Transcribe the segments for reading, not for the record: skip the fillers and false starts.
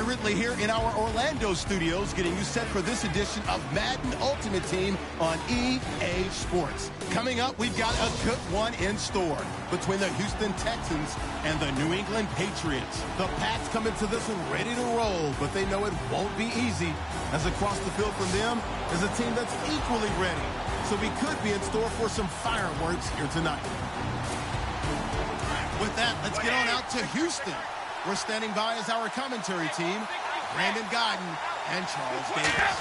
Ridley here in our Orlando studios, getting you set for this edition of Madden Ultimate Team on EA Sports. Coming up, we've got a good one in store between the Houston Texans and the New England Patriots. The Pats come into this one ready to roll, but they know it won't be easy, as across the field from them is a team that's equally ready. So we could be in store for some fireworks here tonight. With that, let's get on out to Houston. We're standing by as our commentary team, Brandon Godden and Charles Davis.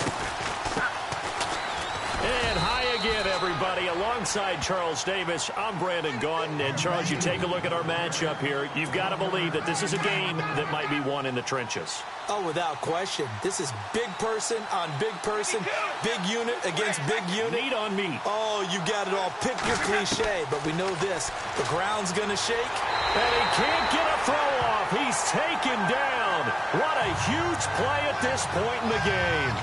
And hi again, everybody. Alongside Charles Davis, I'm Brandon Gaudin. And, Charles, you take a look at our matchup here. You've got to believe that this is a game that might be won in the trenches. Oh, without question. This is big person on big person, big unit against big unit. Meat on meat. Oh, you got it all. Pick your cliche, but we know this. The ground's going to shake. And he can't get a throw off. He's taken down. What a huge play at this point in the game.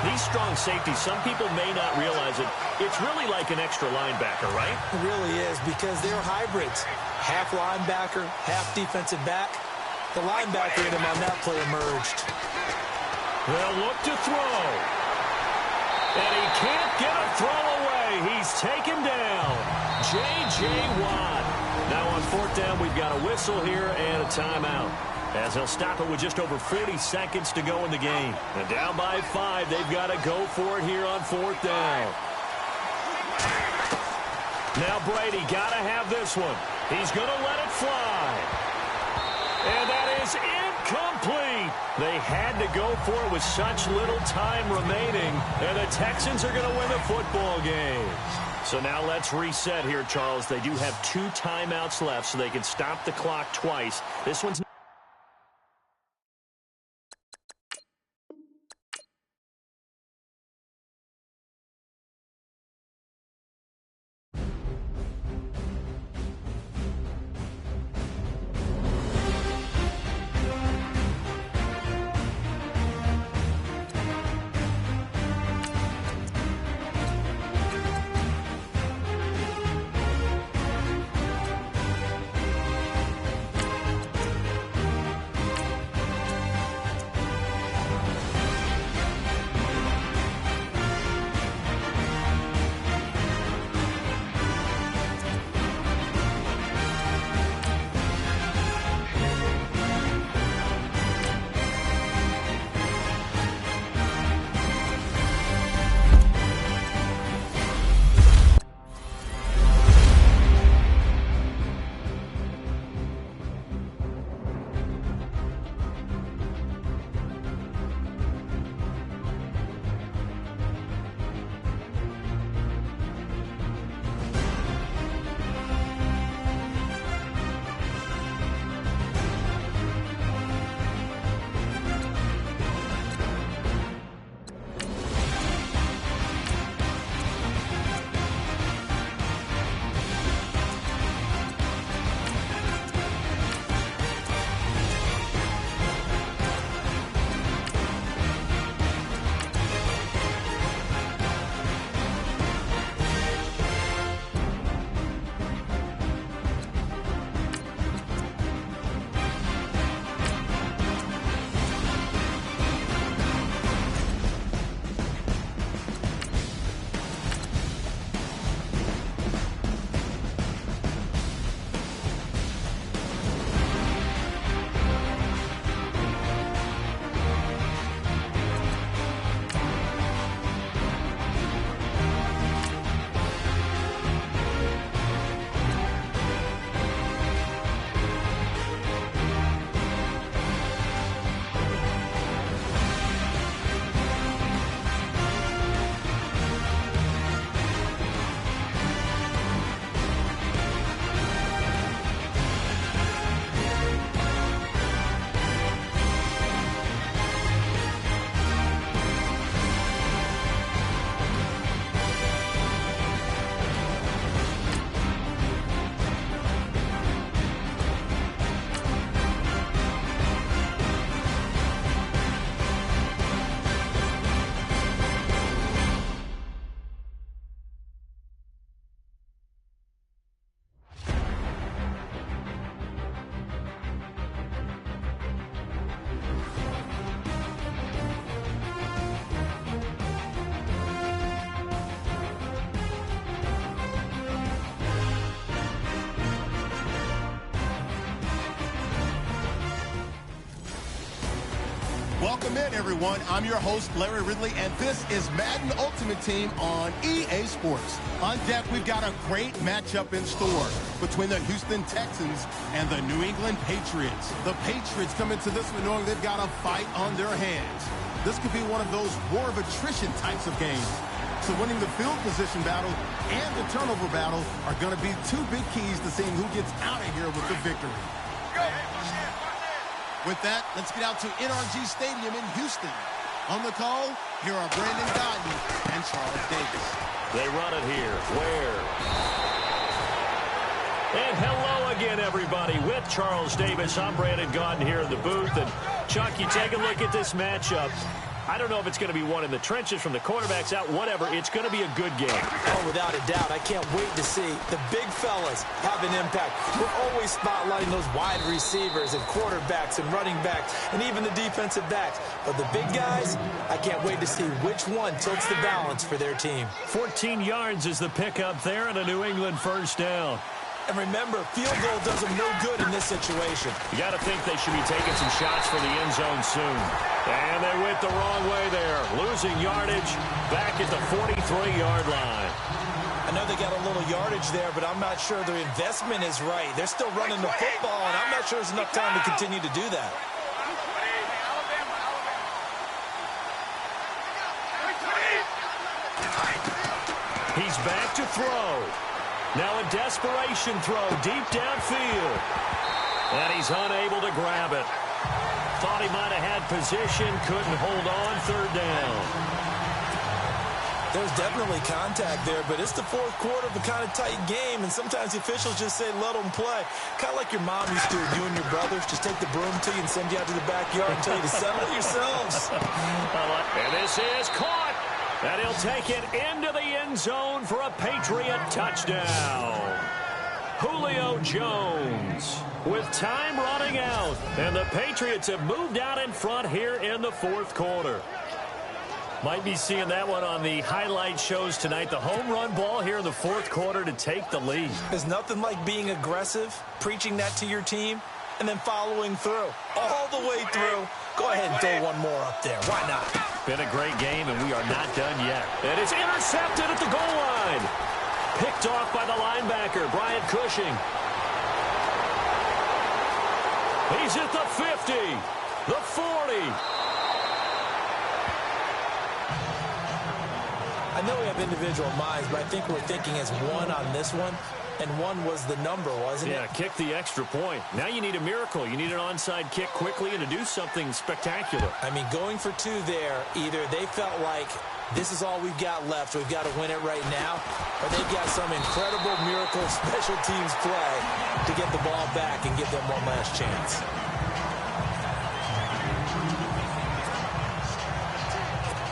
These strong safeties, some people may not realize it. It's really like an extra linebacker, right? It really is, because they're hybrids. Half linebacker, half defensive back. The linebacker in him on that play emerged. They'll look to throw. And he can't get a throw away. He's taken down. J.J. Watt. Now on fourth down, we've got a whistle here and a timeout, as he'll stop it with just over 40 seconds to go in the game. And down by 5, they've got to go for it here on fourth down. Now Brady got to have this one. He's going to let it fly. And that is incomplete. They had to go for it with such little time remaining. And the Texans are going to win the football game. So now let's reset here, Charles. They do have 2 timeouts left, so they can stop the clock twice. This one's Welcome in, everyone. I'm your host, Larry Ridley, and this is Madden Ultimate Team on EA Sports. On deck, we've got a great matchup in store between the Houston Texans and the New England Patriots. The Patriots come into this one knowing they've got a fight on their hands. This could be one of those war of attrition types of games. So winning the field position battle and the turnover battle are going to be two big keys to seeing who gets out of here with the victory. With that, let's get out to NRG Stadium in Houston. On the call, here are Brandon Godden and Charles Davis. They run it here. Ware. And hello again, everybody. With Charles Davis, I'm Brandon Godden here in the booth. And, Chuck, you take a look at this matchup. I don't know if it's going to be one in the trenches from the quarterbacks out, whatever. It's going to be a good game. Oh, without a doubt. I can't wait to see the big fellas have an impact. We're always spotlighting those wide receivers and quarterbacks and running backs and even the defensive backs. But the big guys, I can't wait to see which one tilts the balance for their team. 14 yards is the pickup there and a New England first down. And remember, field goal does them no good in this situation. You got to think they should be taking some shots for the end zone soon. And they went the wrong way there. Losing yardage back at the 43-yard line. I know they got a little yardage there, but I'm not sure their investment is right. They're still running the football, and I'm not sure there's enough time to continue to do that. He's back to throw. Now a desperation throw deep downfield. And he's unable to grab it. Thought he might have had position, couldn't hold on, third down. There's definitely contact there, but it's the fourth quarter of a kind of tight game, and sometimes the officials just say, let them play. Kind of like your mom used to, you and your brothers, just take the broom to you and send you out to the backyard and tell you to settle it yourselves. And this is caught. And he'll take it into the end zone for a Patriot touchdown. Julio Jones with time running out. And the Patriots have moved out in front here in the fourth quarter. Might be seeing that one on the highlight shows tonight. The home run ball here in the fourth quarter to take the lead. There's nothing like being aggressive, preaching that to your team, and then following through. All the way through. Go ahead and throw one more up there. Why not? Been a great game, and we are not done yet. And it's intercepted at the goal line. Picked off by the linebacker, Brian Cushing. He's at the 50, the 40. I know we have individual minds, but I think we're thinking as one on this one. And one was the number, wasn't it? Yeah, kick the extra point. Now you need a miracle. You need an onside kick quickly and to do something spectacular. I mean, going for two there, either they felt like this is all we've got left, we've got to win it right now, or they've got some incredible miracle special teams play to get the ball back and give them one last chance.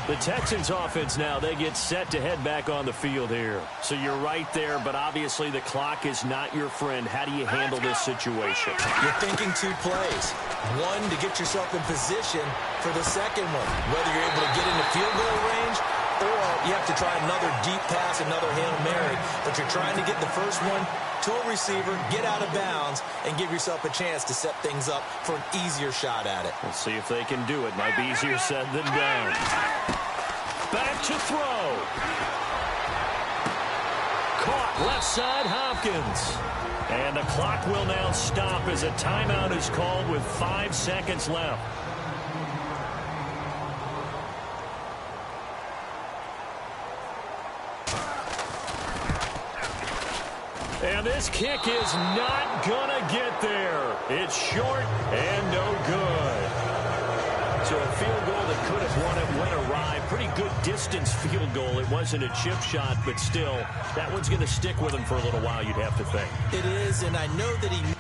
The Texans offense now, they get set to head back on the field here. So you're right there, but obviously the clock is not your friend. How do you handle this situation? You're thinking two plays. One, to get yourself in position for the second one, whether you're able to get into field goal range or you have to try another deep pass, another Hail Mary. But you're trying to get the first one to a receiver, get out of bounds, and give yourself a chance to set things up for an easier shot at it. We'll see if they can do it. Might be easier said than done. Back to throw. Caught left side Hopkins. And the clock will now stop as a timeout is called with 5 seconds left. And this kick is not gonna get there. It's short and no good. So a field goal that could have won it went awry. Pretty good distance field goal. It wasn't a chip shot, but still, that one's going to stick with him for a little while, you'd have to think. It is, and I know that he...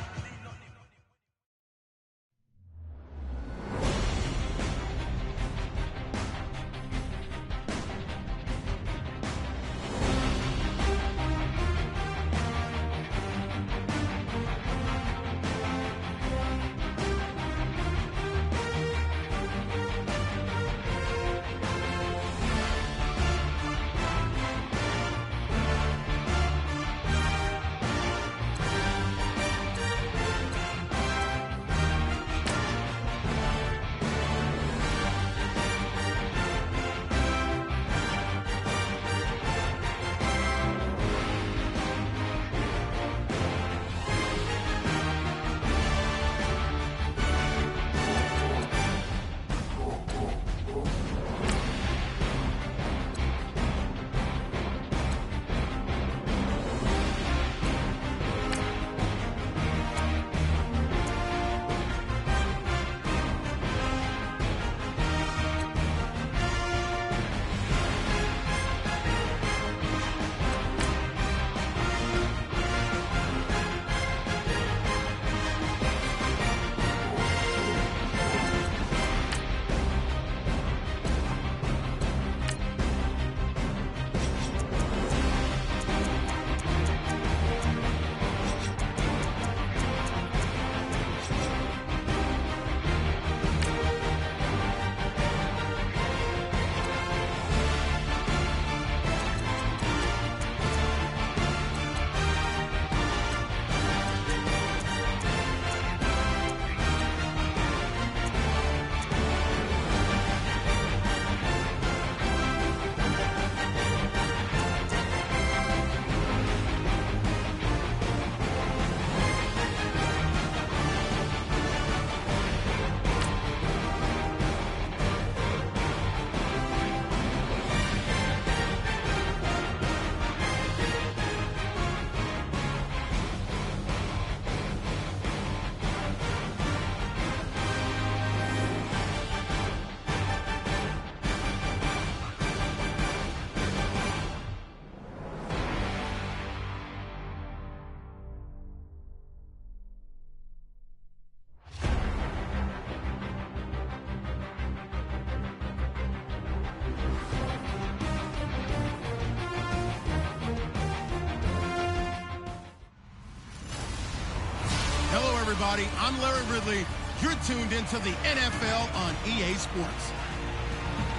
everybody. I'm Larry Ridley. You're tuned into the NFL on EA Sports.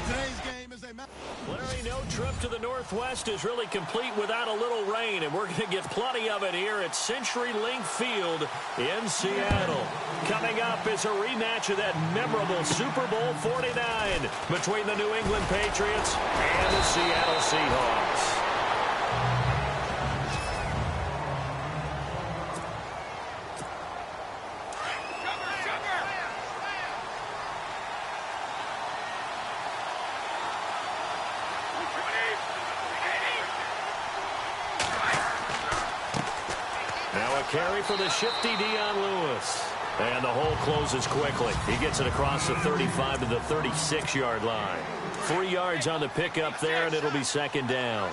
Today's game is a match. Larry, no trip to the Northwest is really complete without a little rain, and we're going to get plenty of it here at CenturyLink Field in Seattle. Coming up is a rematch of that memorable Super Bowl 49 between the New England Patriots and the Seattle Seahawks. Carry for the shifty Dion Lewis. And the hole closes quickly. He gets it across the 35 to the 36-yard line. 3 yards on the pickup there, and it'll be second down.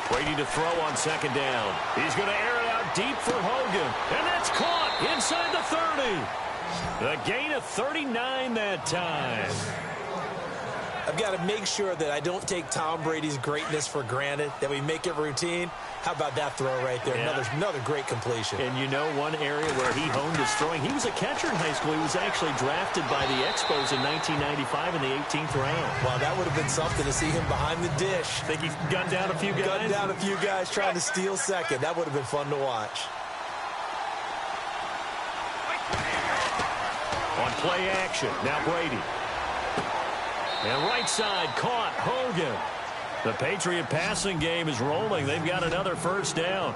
Brady to throw on second down. He's going to air it out deep for Hogan. And that's caught inside the 30. The gain of 39 that time. I've got to make sure that I don't take Tom Brady's greatness for granted, that we make it routine. How about that throw right there? Yeah. Another great completion. And you know one area where he honed his throwing, he was a catcher in high school. He was actually drafted by the Expos in 1995 in the 18th round. Well, that would have been something to see him behind the dish. Think he gunned down a few guys? Gunned down a few guys trying to steal second. That would have been fun to watch. On play action, now Brady. And right side caught Hogan. The Patriot passing game is rolling. They've got another first down.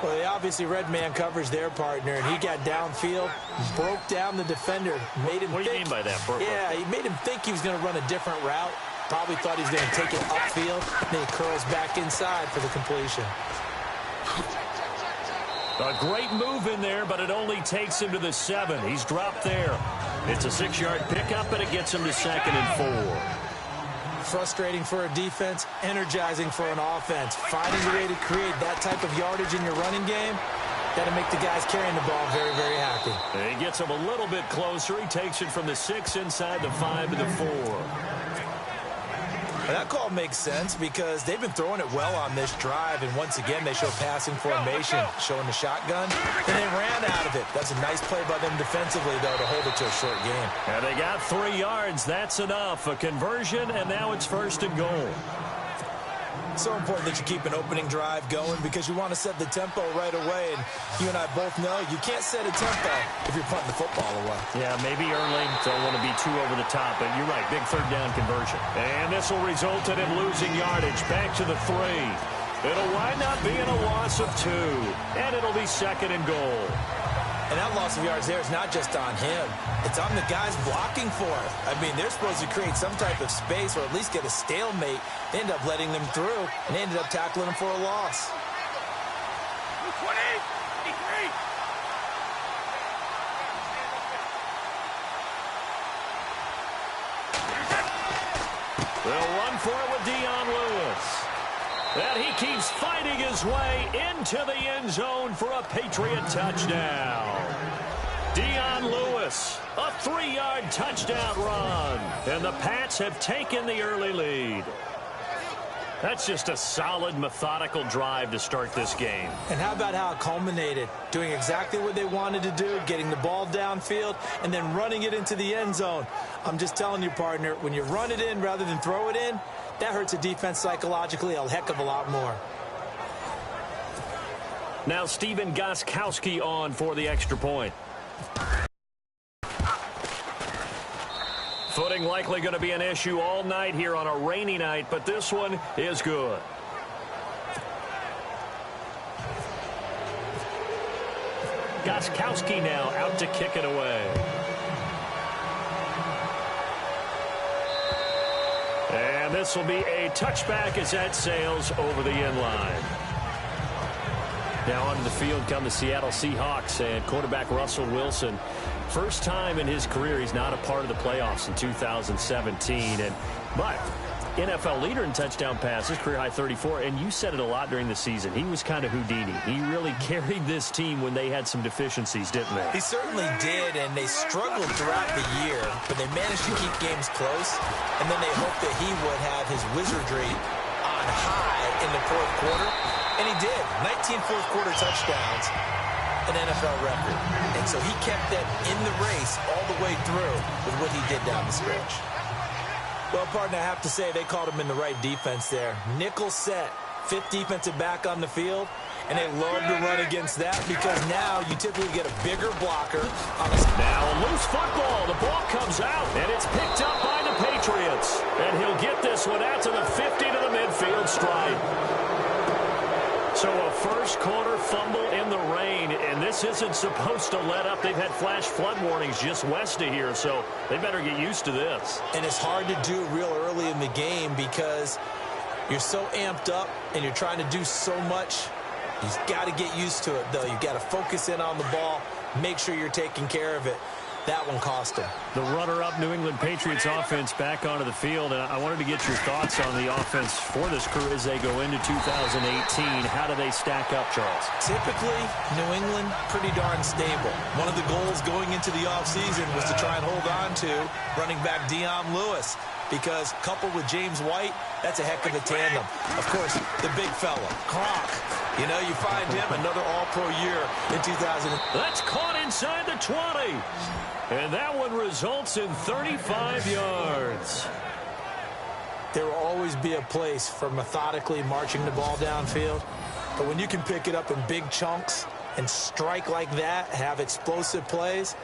Well, they obviously read man coverage their partner, and he got downfield, broke down the defender, made him What do you mean by that? Yeah, he made him think he was going to run a different route. Probably thought he was going to take it upfield. Then he curls back inside for the completion. A great move in there, but it only takes him to the 7. He's dropped there. It's a 6-yard pickup, and it gets him to 2nd and 4. Frustrating for a defense, energizing for an offense. Finding a way to create that type of yardage in your running game, that'll make the guys carrying the ball very, very happy. And he gets him a little bit closer. He takes it from the 6 inside the 5 to the 4. And that call makes sense because they've been throwing it well on this drive, and once again they show passing formation, showing the shotgun, and they ran out of it. That's a nice play by them defensively, though, to hold it to a short game. And they got 3 yards. That's enough. A conversion, and now it's 1st and goal. It's so important that you keep an opening drive going because you want to set the tempo right away, and you and I both know you can't set a tempo if you're punting the football away. Yeah, maybe early. Don't want to be too over the top, but you're right. Big 3rd down conversion. And this will result in him losing yardage back to the 3. It'll wind up being a loss of 2, and it'll be 2nd and goal. And that loss of yards there is not just on him. It's on the guys blocking for it. I mean, they're supposed to create some type of space or at least get a stalemate. They end up letting them through, and they ended up tackling them for a loss. 20, 23. They'll run for it with Dion Lewis. And he keeps fighting his way into the end zone for a Patriot touchdown. Dion Lewis, a 3-yard touchdown run. And the Pats have taken the early lead. That's just a solid, methodical drive to start this game. And how about how it culminated? Doing exactly what they wanted to do, getting the ball downfield, and then running it into the end zone. I'm just telling you, partner, when you run it in rather than throw it in, that hurts a defense psychologically a heck of a lot more. Now Stephen Gostkowski on for the extra point. Footing likely going to be an issue all night here on a rainy night, but this one is good. Gostkowski now out to kick it away. And this will be a touchback as that sails over the end line. Now onto the field come the Seattle Seahawks and quarterback Russell Wilson. First time in his career he's not a part of the playoffs in 2017. But NFL leader in touchdown passes, career high 34. And you said it a lot during the season. He was kind of Houdini. He really carried this team when they had some deficiencies, didn't they? He certainly did, and they struggled throughout the year, but they managed to keep games close. And then they hoped that he would have his wizardry on run high in the fourth quarter, and he did. 19 fourth-quarter touchdowns, an NFL record. And so he kept that in the race all the way through with what he did down the stretch. Well, partner, I have to say they called him in the right defense there. Nickel set, fifth defensive back on the field, and they love to run against that because now you typically get a bigger blocker on a... Now a loose football. The ball comes out, and it's picked up by the Patriots. And he'll get this one out to the 50 to the midfield stripe. So a first-quarter fumble in the rain, and this isn't supposed to let up. They've had flash flood warnings just west of here, so they better get used to this. And it's hard to do real early in the game because you're so amped up and you're trying to do so much. You've got to get used to it, though. You've got to focus in on the ball, make sure you're taking care of it. That one cost him. The runner-up New England Patriots offense back onto the field, and I wanted to get your thoughts on the offense for this crew as they go into 2018. How do they stack up, Charles? Typically, New England, pretty darn stable. One of the goals going into the offseason was to try and hold on to running back Dion Lewis, because coupled with James White, that's a heck of a tandem. Of course, the big fella, Gronk. You know, you find him another all-pro year in 2000. That's caught inside the 20. And that one results in 35 yards. There will always be a place for methodically marching the ball downfield. But when you can pick it up in big chunks and strike like that, have explosive plays,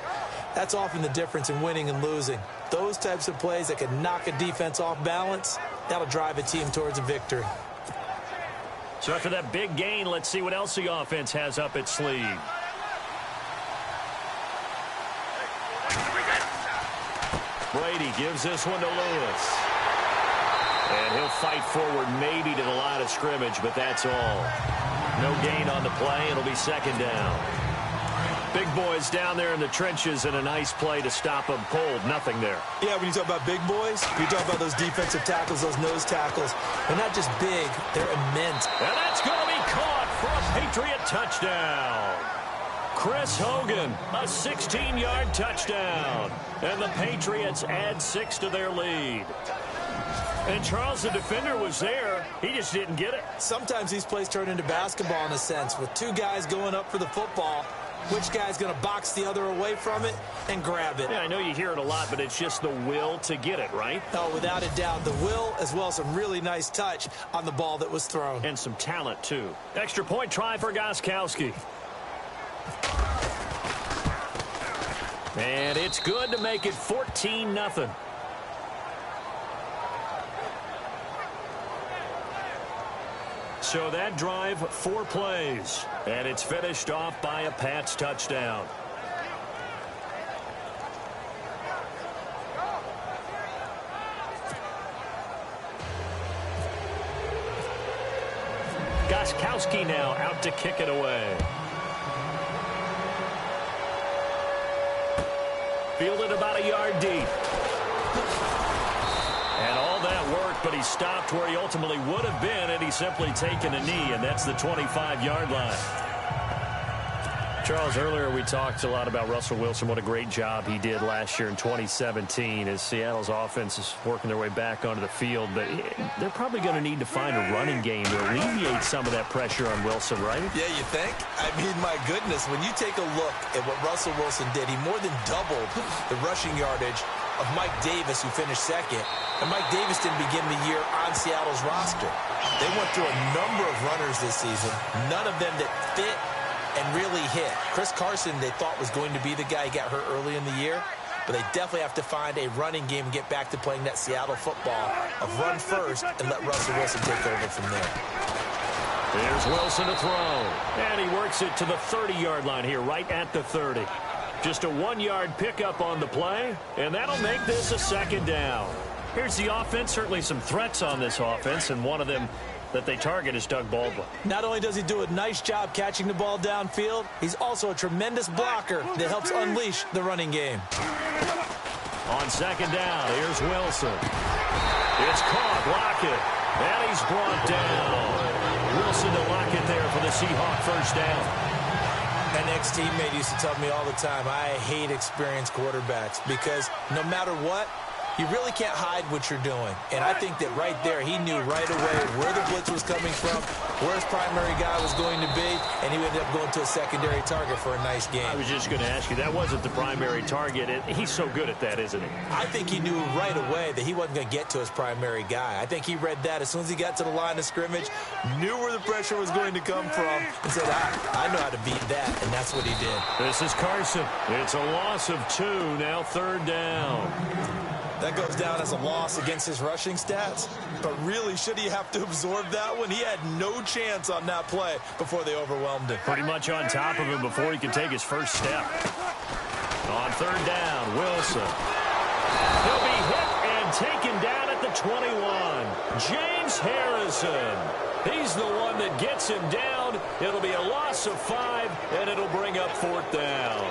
that's often the difference in winning and losing. Those types of plays that can knock a defense off balance, that'll drive a team towards a victory. So after that big gain, let's see what else the offense has up its sleeve. Brady gives this one to Lewis. And he'll fight forward maybe to the line of scrimmage, but that's all. No gain on the play. It'll be second down. Big boys down there in the trenches, and a nice play to stop them cold. Nothing there. Yeah, when you talk about big boys, you talk about those defensive tackles, those nose tackles. They're not just big, they're immense. And that's going to be caught for a Patriot touchdown. Chris Hogan, a 16-yard touchdown. And the Patriots add 6 to their lead. And Charles, the defender, was there. He just didn't get it. Sometimes these plays turn into basketball in a sense, with two guys going up for the football. Which guy's going to box the other away from it and grab it? Yeah, I know you hear it a lot, but it's just the will to get it, right? Oh, without a doubt. The will, as well as some really nice touch on the ball that was thrown. And some talent, too. Extra point try for Gostkowski. And it's good to make it 14-0. So that drive, 4 plays. And it's finished off by a Pats touchdown. Gostkowski now out to kick it away. Fielded about a yard deep. And all that worked, but he stopped where he ultimately would have been, and he's simply taken a knee, and that's the 25-yard line. Charles, earlier we talked a lot about Russell Wilson, what a great job he did last year in 2017 as Seattle's offense is working their way back onto the field. But they're probably going to need to find a running game to alleviate some of that pressure on Wilson, right? Yeah, you think? I mean, my goodness, when you take a look at what Russell Wilson did, he more than doubled the rushing yardage of Mike Davis, who finished second. And Mike Davis didn't begin the year on Seattle's roster. They went through a number of runners this season, none of them that fit and really hit. Chris Carson, they thought, was going to be the guy. He got hurt early in the year. But they definitely have to find a running game and get back to playing that Seattle football of run first and let Russell Wilson take over from there. Here's Wilson to throw. And he works it to the 30-yard line here, right at the 30. Just a 1-yard pickup on the play, and that'll make this a second down. Here's the offense. Certainly some threats on this offense, and one of them that they target is Doug Baldwin. Not only does he do a nice job catching the ball downfield, he's also a tremendous blocker that helps unleash the running game. On second down, here's Wilson. It's caught, Lockett, and he's brought down. Wilson to Lockett there for the Seahawk first down. An ex-teammate used to tell me all the time, I hate experienced quarterbacks because no matter what, you really can't hide what you're doing. And I think that right there, he knew right away where the blitz was coming from, where his primary guy was going to be, and he ended up going to a secondary target for a nice game. I was just going to ask you, that wasn't the primary target. He's so good at that, isn't he? I think he knew right away that he wasn't going to get to his primary guy. I think he read that as soon as he got to the line of scrimmage, knew where the pressure was going to come from, and said, I know how to beat that, and that's what he did. This is Carson. It's a loss of 2, now 3rd down. That goes down as a loss against his rushing stats. But really, should he have to absorb that one? He had no chance on that play before they overwhelmed him. Pretty much on top of him before he could take his first step. On 3rd down, Wilson. He'll be hit and taken down at the 21. James Harrison. He's the one that gets him down. It'll be a loss of 5, and it'll bring up 4th down.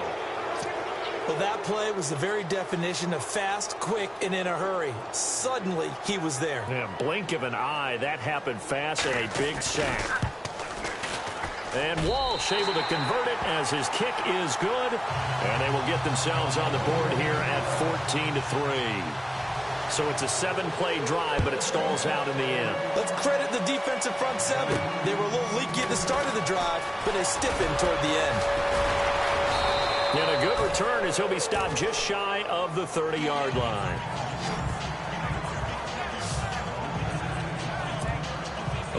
Well, that play was the very definition of fast, quick, and in a hurry. Suddenly, he was there. Yeah, blink of an eye. That happened fast and a big sack. And Walsh able to convert it as his kick is good. And they will get themselves on the board here at 14-3. So it's a 7-play drive, but it stalls out in the end. Let's credit the defensive front 7. They were a little leaky at the start of the drive, but they stiffened toward the end. And a good return as he'll be stopped just shy of the 30-yard line.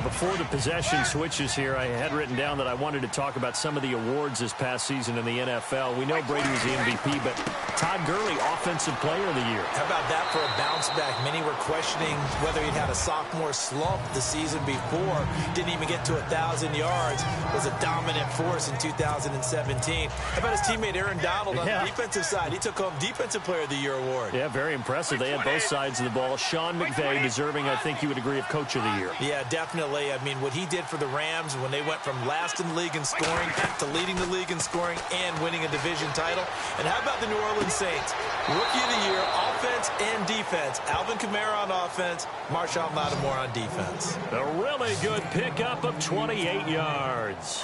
Before the possession switches here, I had written down that I wanted to talk about some of the awards this past season in the NFL. We know Brady was the MVP, but Todd Gurley, Offensive Player of the Year. How about that for a bounce back? Many were questioning whether he'd had a sophomore slump the season before. Didn't even get to 1,000 yards. Was a dominant force in 2017. How about his teammate Aaron Donald on the defensive side? He took home Defensive Player of the Year award. Yeah, very impressive. They had both sides of the ball. Sean McVay deserving, I think you would agree, of Coach of the Year. Yeah, definitely. I mean, what he did for the Rams when they went from last in the league in scoring to leading the league in scoring and winning a division title. And how about the New Orleans Saints? Rookie of the Year, offense and defense. Alvin Kamara on offense, Marshon Lattimore on defense. A really good pickup of 28 yards.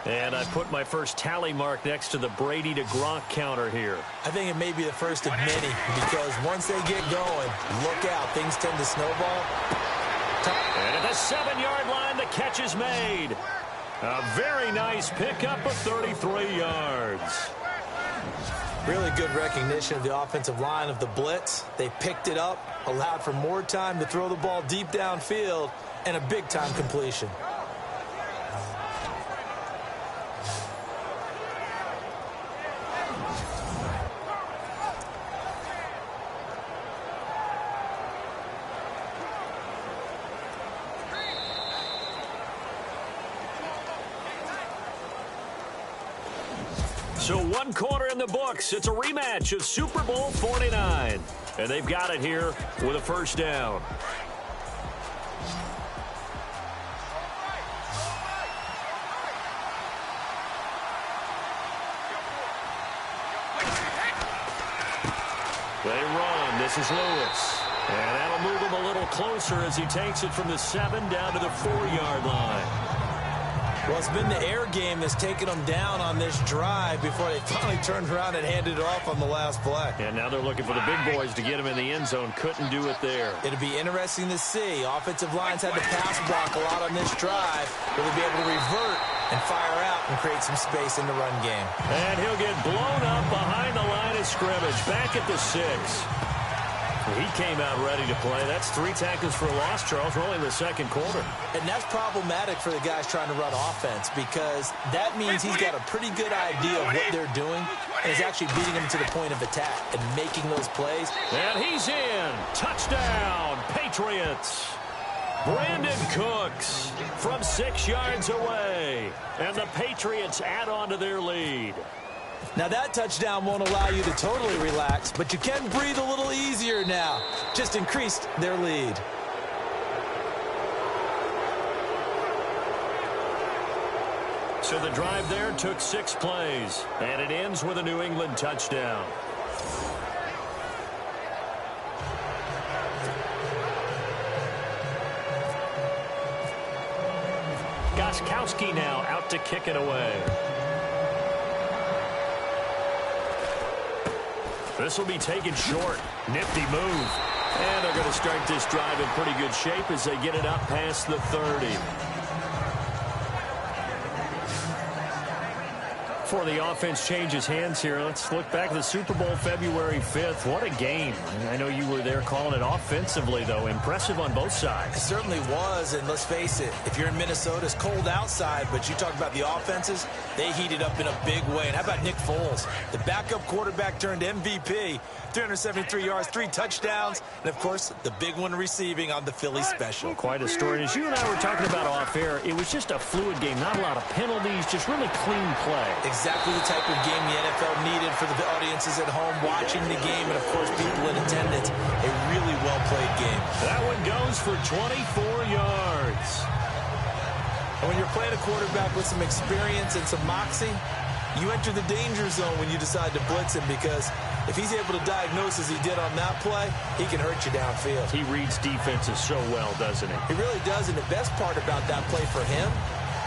And I put my first tally mark next to the Brady to Gronk counter here. I think it may be the first of many because once they get going, look out. Things tend to snowball. And at the 7-yard line, the catch is made. A very nice pickup of 33 yards. Really good recognition of the offensive line of the blitz. They picked it up, allowed for more time to throw the ball deep downfield, and a big-time completion. So 1 quarter in the books. It's a rematch of Super Bowl 49. And they've got it here with a first down. They run. This is Lewis. And that'll move him a little closer as he takes it from the 7 down to the 4-yard line. Well, it's been the air game that's taken them down on this drive before they finally turned around and handed it off on the last play. And now they're looking for the big boys to get him in the end zone. Couldn't do it there. It'll be interesting to see. Offensive lines had to pass block a lot on this drive. Will they be able to revert and fire out and create some space in the run game? And he'll get blown up behind the line of scrimmage. Back at the 6. He came out ready to play. That's 3 tackles for a loss, Charles. We're only in the 2nd quarter. And that's problematic for the guys trying to run offense because that means he's got a pretty good idea of what they're doing and is actually beating them to the point of attack and making those plays. And he's in. Touchdown, Patriots. Brandon Cooks from 6 yards away. And the Patriots add on to their lead. Now that touchdown won't allow you to totally relax, but you can breathe a little easier now. Just increased their lead. So the drive there took 6 plays, and it ends with a New England touchdown. Gostkowski now out to kick it away. This will be taken short. Nifty move. And they're going to start this drive in pretty good shape as they get it up past the 30. Before the offense changes hands here, let's look back at the Super Bowl February 5th. What a game. I know you were there calling it offensively, though. Impressive on both sides. It certainly was, and let's face it, if you're in Minnesota, it's cold outside, but you talk about the offenses, they heated up in a big way. And how about Nick Foles? The backup quarterback turned MVP, 373 yards, 3 touchdowns, and, of course, the big one receiving on the Philly special. Quite a story. As you and I were talking about off air, it was just a fluid game. Not a lot of penalties, just really clean play. Exactly the type of game the NFL needed for the audiences at home watching the game and, of course, people in attendance. A really well-played game. That one goes for 24 yards. And when you're playing a quarterback with some experience and some moxie, you enter the danger zone when you decide to blitz him, because if he's able to diagnose as he did on that play, he can hurt you downfield. He reads defenses so well, doesn't he? He really does, and the best part about that play for him,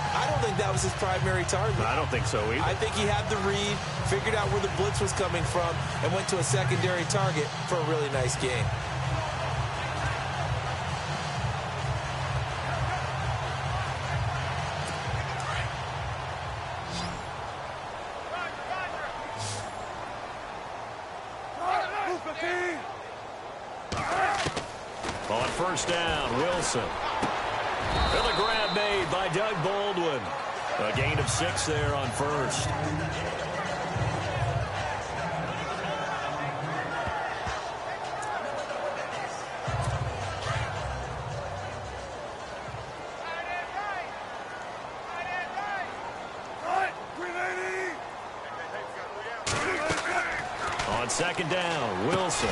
I don't think that was his primary target. I don't think so either. I think he had the read, figured out where the blitz was coming from, and went to a secondary target for a really nice game. On first down, Wilson. And the grab made by Doug Baldwin. A gain of 6 there on first. On second down, Wilson.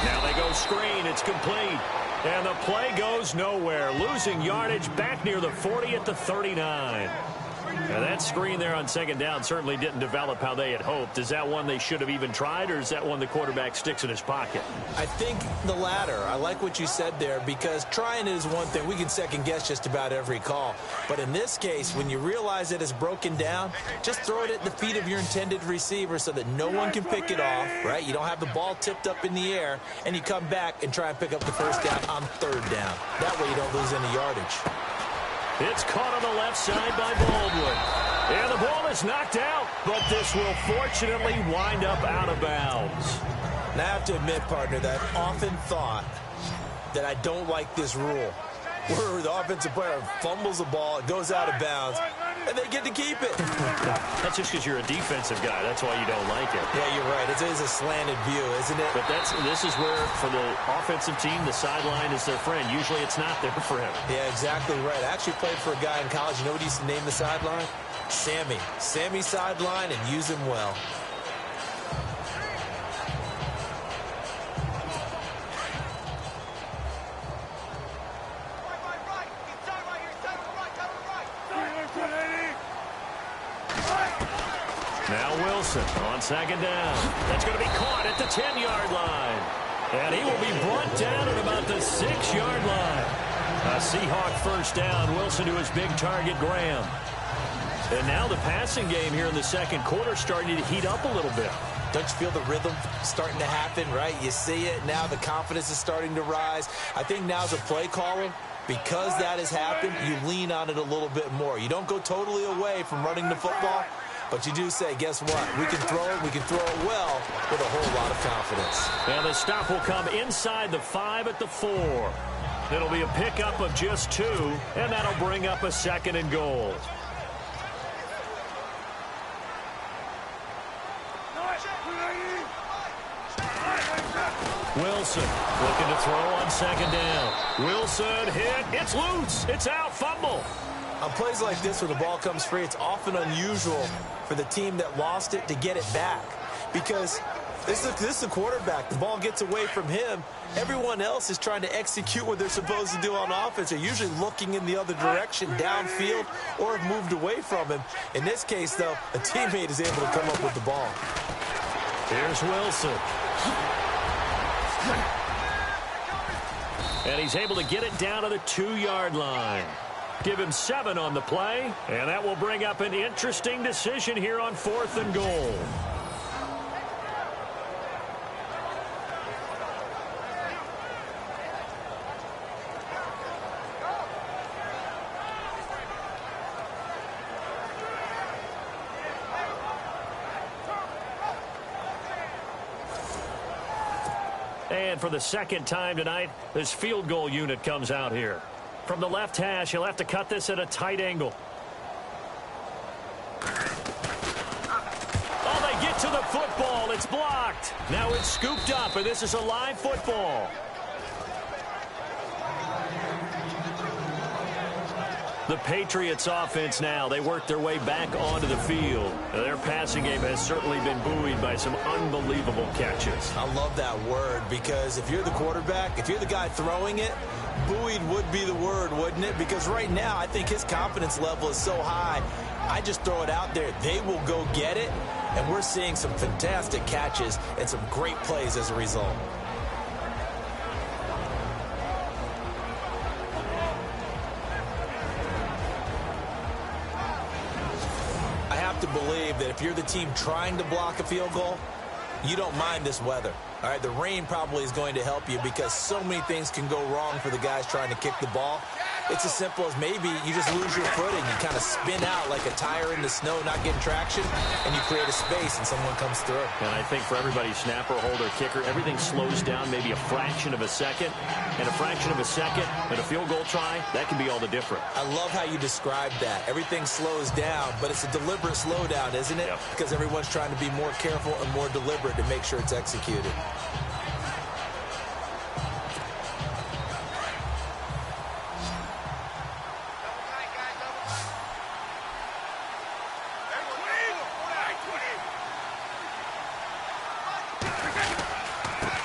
Now they go screen. It's complete. And the play goes nowhere. Losing yardage back near the 40 at the 39. Now that screen there on second down certainly didn't develop how they had hoped. Is that one they should have even tried, or is that one the quarterback sticks in his pocket? I think the latter. I like what you said there, because trying it is one thing. We can second guess just about every call. But in this case, when you realize that it's broken down, just throw it at the feet of your intended receiver so that no one can pick it off, right? You don't have the ball tipped up in the air, and you come back and try and pick up the first down on third down. That way you don't lose any yardage. It's caught on the left side by Baldwin. And the ball is knocked out, but this will fortunately wind up out of bounds. Now, I have to admit, partner, that I've often thought that I don't like this rule, where the offensive player fumbles the ball, it goes out of bounds, and they get to keep it. That's just because you're a defensive guy. That's why you don't like it. Yeah, you're right. It is a slanted view, isn't it? But this is where, for the offensive team, the sideline is their friend. Usually it's not there for him. Yeah, exactly right. I actually played for a guy in college. You know what he used to name the sideline? Sammy. Sammy sideline, and use him well. Now Wilson on second down. That's going to be caught at the 10-yard line. And he will be brought down at about the 6-yard line. A Seahawk first down. Wilson to his big target, Graham. And now the passing game here in the second quarter starting to heat up a little bit. Don't you feel the rhythm starting to happen, right? You see it. Now the confidence is starting to rise. I think now as a play caller, because that has happened, you lean on it a little bit more. You don't go totally away from running the football, but you do say, guess what? We can throw it well with a whole lot of confidence. And the stop will come inside the 5 at the 4. It'll be a pickup of just 2, and that'll bring up a 2nd and goal. Wilson looking to throw on second down. Wilson hit. It's loose. It's out. Fumble. On plays like this where the ball comes free, it's often unusual for the team that lost it to get it back, because this is a quarterback. The ball gets away from him. Everyone else is trying to execute what they're supposed to do on offense. They're usually looking in the other direction, downfield, or have moved away from him. In this case, though, a teammate is able to come up with the ball. Here's Wilson. And he's able to get it down to the 2-yard line. Give him 7 on the play, and that will bring up an interesting decision here on 4th and goal. And for the second time tonight, this field goal unit comes out here. From the left hash, he'll have to cut this at a tight angle. Oh, they get to the football. It's blocked. Now it's scooped up, and this is a live football. The Patriots offense now, they work their way back onto the field. Their passing game has certainly been buoyed by some unbelievable catches. I love that word, because if you're the quarterback, if you're the guy throwing it, buoyed would be the word, wouldn't it? Because right now, I think his confidence level is so high, I just throw it out there. They will go get it, and we're seeing some fantastic catches and some great plays as a result. I have to believe that if you're the team trying to block a field goal, you don't mind this weather. All right, the rain probably is going to help you because so many things can go wrong for the guys trying to kick the ball. It's as simple as maybe you just lose your footing. You kind of spin out like a tire in the snow, not getting traction, and you create a space and someone comes through. And I think for everybody, snapper, holder, kicker, everything slows down maybe a fraction of a second. And a fraction of a second and a field goal try, that can be all the different. I love how you described that. Everything slows down, but it's a deliberate slowdown, isn't it? Yep. Because everyone's trying to be more careful and more deliberate to make sure it's executed.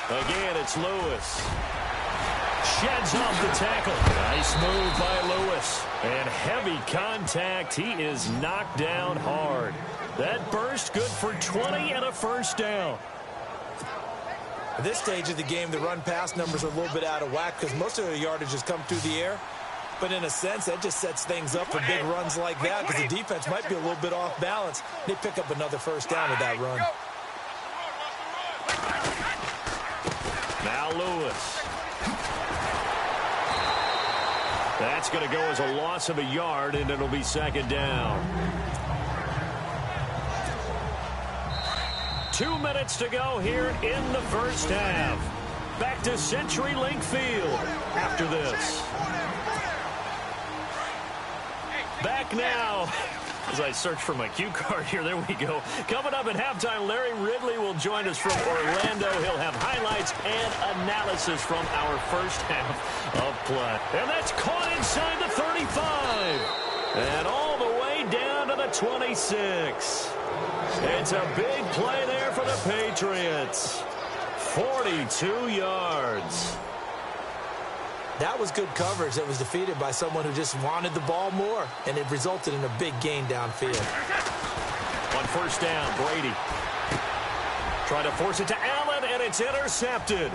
Again, it's Lewis. Sheds off the tackle. Nice move by Lewis. And heavy contact. He is knocked down hard. That burst good for 20 and a first down. At this stage of the game, the run-pass numbers are a little bit out of whack because most of their yardage has come through the air. But in a sense, that just sets things up for big runs like that because the defense might be a little bit off balance. They pick up another first down with that run. Now Lewis. That's going to go as a loss of a yard, and it'll be second down. 2 minutes to go here in the first half. Back to CenturyLink Field after this. Back now. As I search for my cue card here, there we go. Coming up at halftime, Larry Ridley will join us from Orlando. He'll have highlights and analysis from our first half of play. And that's caught inside the 35. And all the way down to the 26. It's a big play there for the Patriots. 42 yards. That was good coverage that was defeated by someone who just wanted the ball more, and it resulted in a big gain downfield. On first down, Brady. Trying to force it to Allen, and it's intercepted.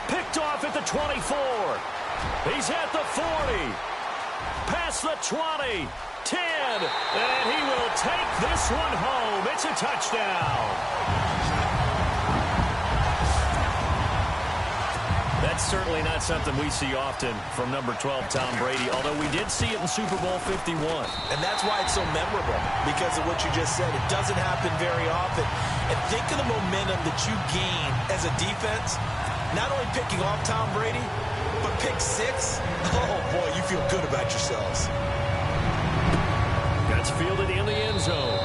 Picked off at the 24. He's at the 40. Past the 20. 10. And he will take this one home. It's a touchdown. That's certainly not something we see often from number 12, Tom Brady, although we did see it in Super Bowl 51. And that's why it's so memorable, because of what you just said. It doesn't happen very often. And think of the momentum that you gain as a defense, not only picking off Tom Brady, but pick 6. Oh, boy, you feel good about yourselves. That's fielded in the end zone.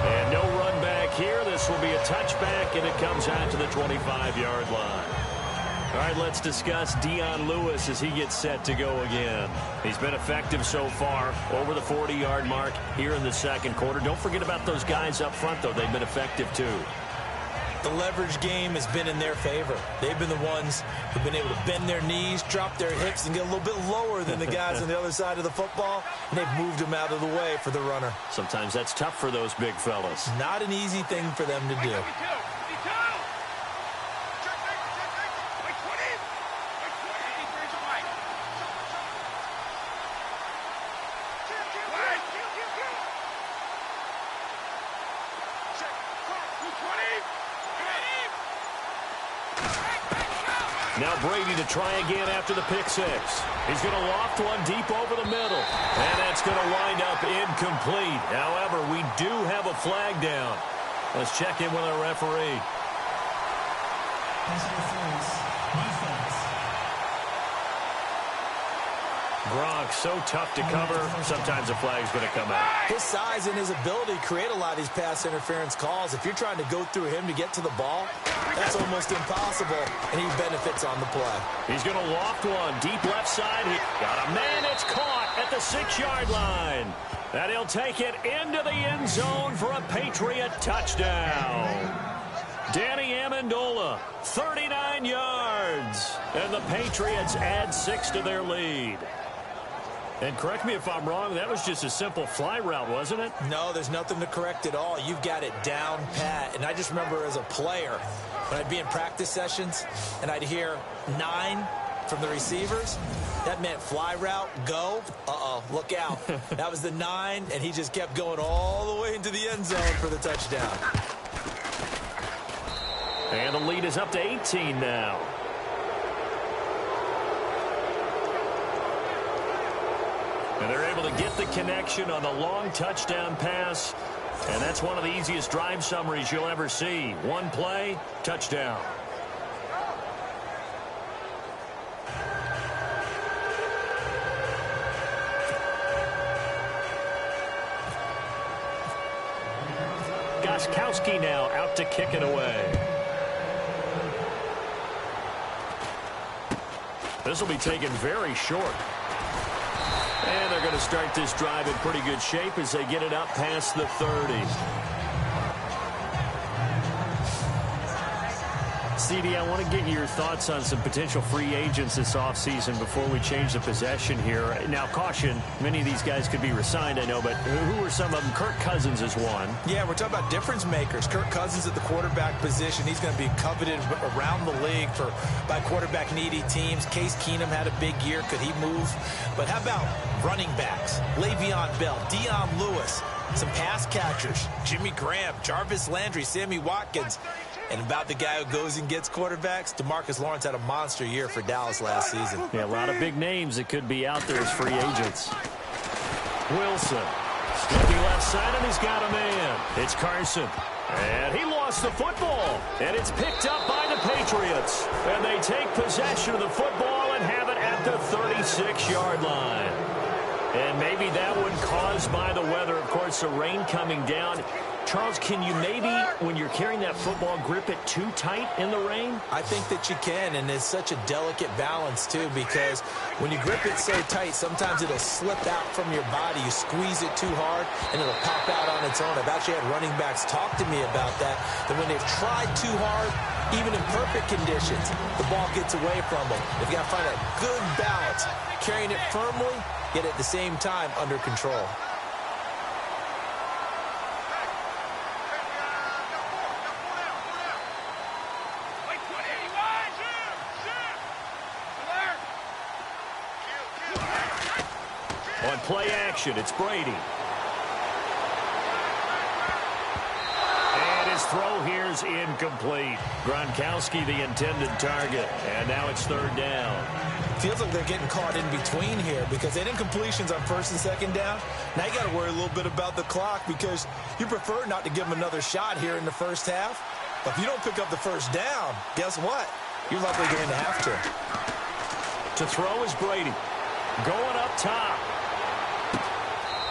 And no run back here. This will be a touchback, and it comes out to the 25-yard line. All right, let's discuss Dion Lewis as he gets set to go again. He's been effective so far, over the 40-yard mark here in the second quarter. Don't forget about those guys up front, though. They've been effective, too. The leverage game has been in their favor. They've been the ones who've been able to bend their knees, drop their hips, and get a little bit lower than the guys on the other side of the football, and they've moved them out of the way for the runner. Sometimes that's tough for those big fellas. Not an easy thing for them to do. Now Brady to try again after the pick 6. He's going to loft one deep over the middle. And that's going to wind up incomplete. However, we do have a flag down. Let's check in with our referee. Gronk, so tough to cover. Sometimes a flag's going to come out. His size and his ability create a lot of these pass interference calls. If you're trying to go through him to get to the ball, that's almost impossible, and he benefits on the play. He's going to loft one. Deep left side. He got a man. It's caught at the 6-yard line. And he'll take it into the end zone for a Patriot touchdown. Danny Amendola, 39 yards. And the Patriots add 6 to their lead. And correct me if I'm wrong, that was just a simple fly route, wasn't it? No, there's nothing to correct at all. You've got it down pat. And I just remember as a player, when I'd be in practice sessions and I'd hear 9 from the receivers, that meant fly route, go. Uh-oh, look out. That was the 9, and he just kept going all the way into the end zone for the touchdown. And the lead is up to 18 now. And they're able to get the connection on the long touchdown pass. And that's one of the easiest drive summaries you'll ever see. One play, touchdown. Gostkowski now out to kick it away. This will be taken very short. And they're going to start this drive in pretty good shape as they get it up past the 30. CD, I want to get your thoughts on some potential free agents this offseason before we change the possession here. Now, caution, many of these guys could be re-signed, I know, but who are some of them? Kirk Cousins is one. Yeah, we're talking about difference makers. Kirk Cousins at the quarterback position. He's going to be coveted around the league by quarterback-needy teams. Case Keenum had a big year. Could he move? But how about running backs? Le'Veon Bell, Dion Lewis, some pass catchers, Jimmy Graham, Jarvis Landry, Sammy Watkins. And about the guy who goes and gets quarterbacks, DeMarcus Lawrence had a monster year for Dallas last season. Yeah, a lot of big names that could be out there as free agents. Wilson, looking left side, and he's got a man. It's Carson. And he lost the football. And it's picked up by the Patriots. And they take possession of the football and have it at the 36-yard line. And maybe that one caused by the weather. Of course, the rain coming down. Charles, can you maybe, when you're carrying that football, grip it too tight in the rain? I think that you can, and it's such a delicate balance, too, because when you grip it so tight, sometimes it'll slip out from your body. You squeeze it too hard, and it'll pop out on its own. I've actually had running backs talk to me about that when they've tried too hard, even in perfect conditions, the ball gets away from them. They've got to find a good balance, carrying it firmly, yet at the same time under control. On play action, it's Brady. And his throw here's incomplete. Gronkowski, the intended target. And now it's third down. Feels like they're getting caught in between here because they didn't completions on first and second down. Now you got to worry a little bit about the clock because you prefer not to give them another shot here in the first half. But if you don't pick up the first down, guess what? You're likely going to have to. To throw is Brady. Going up top.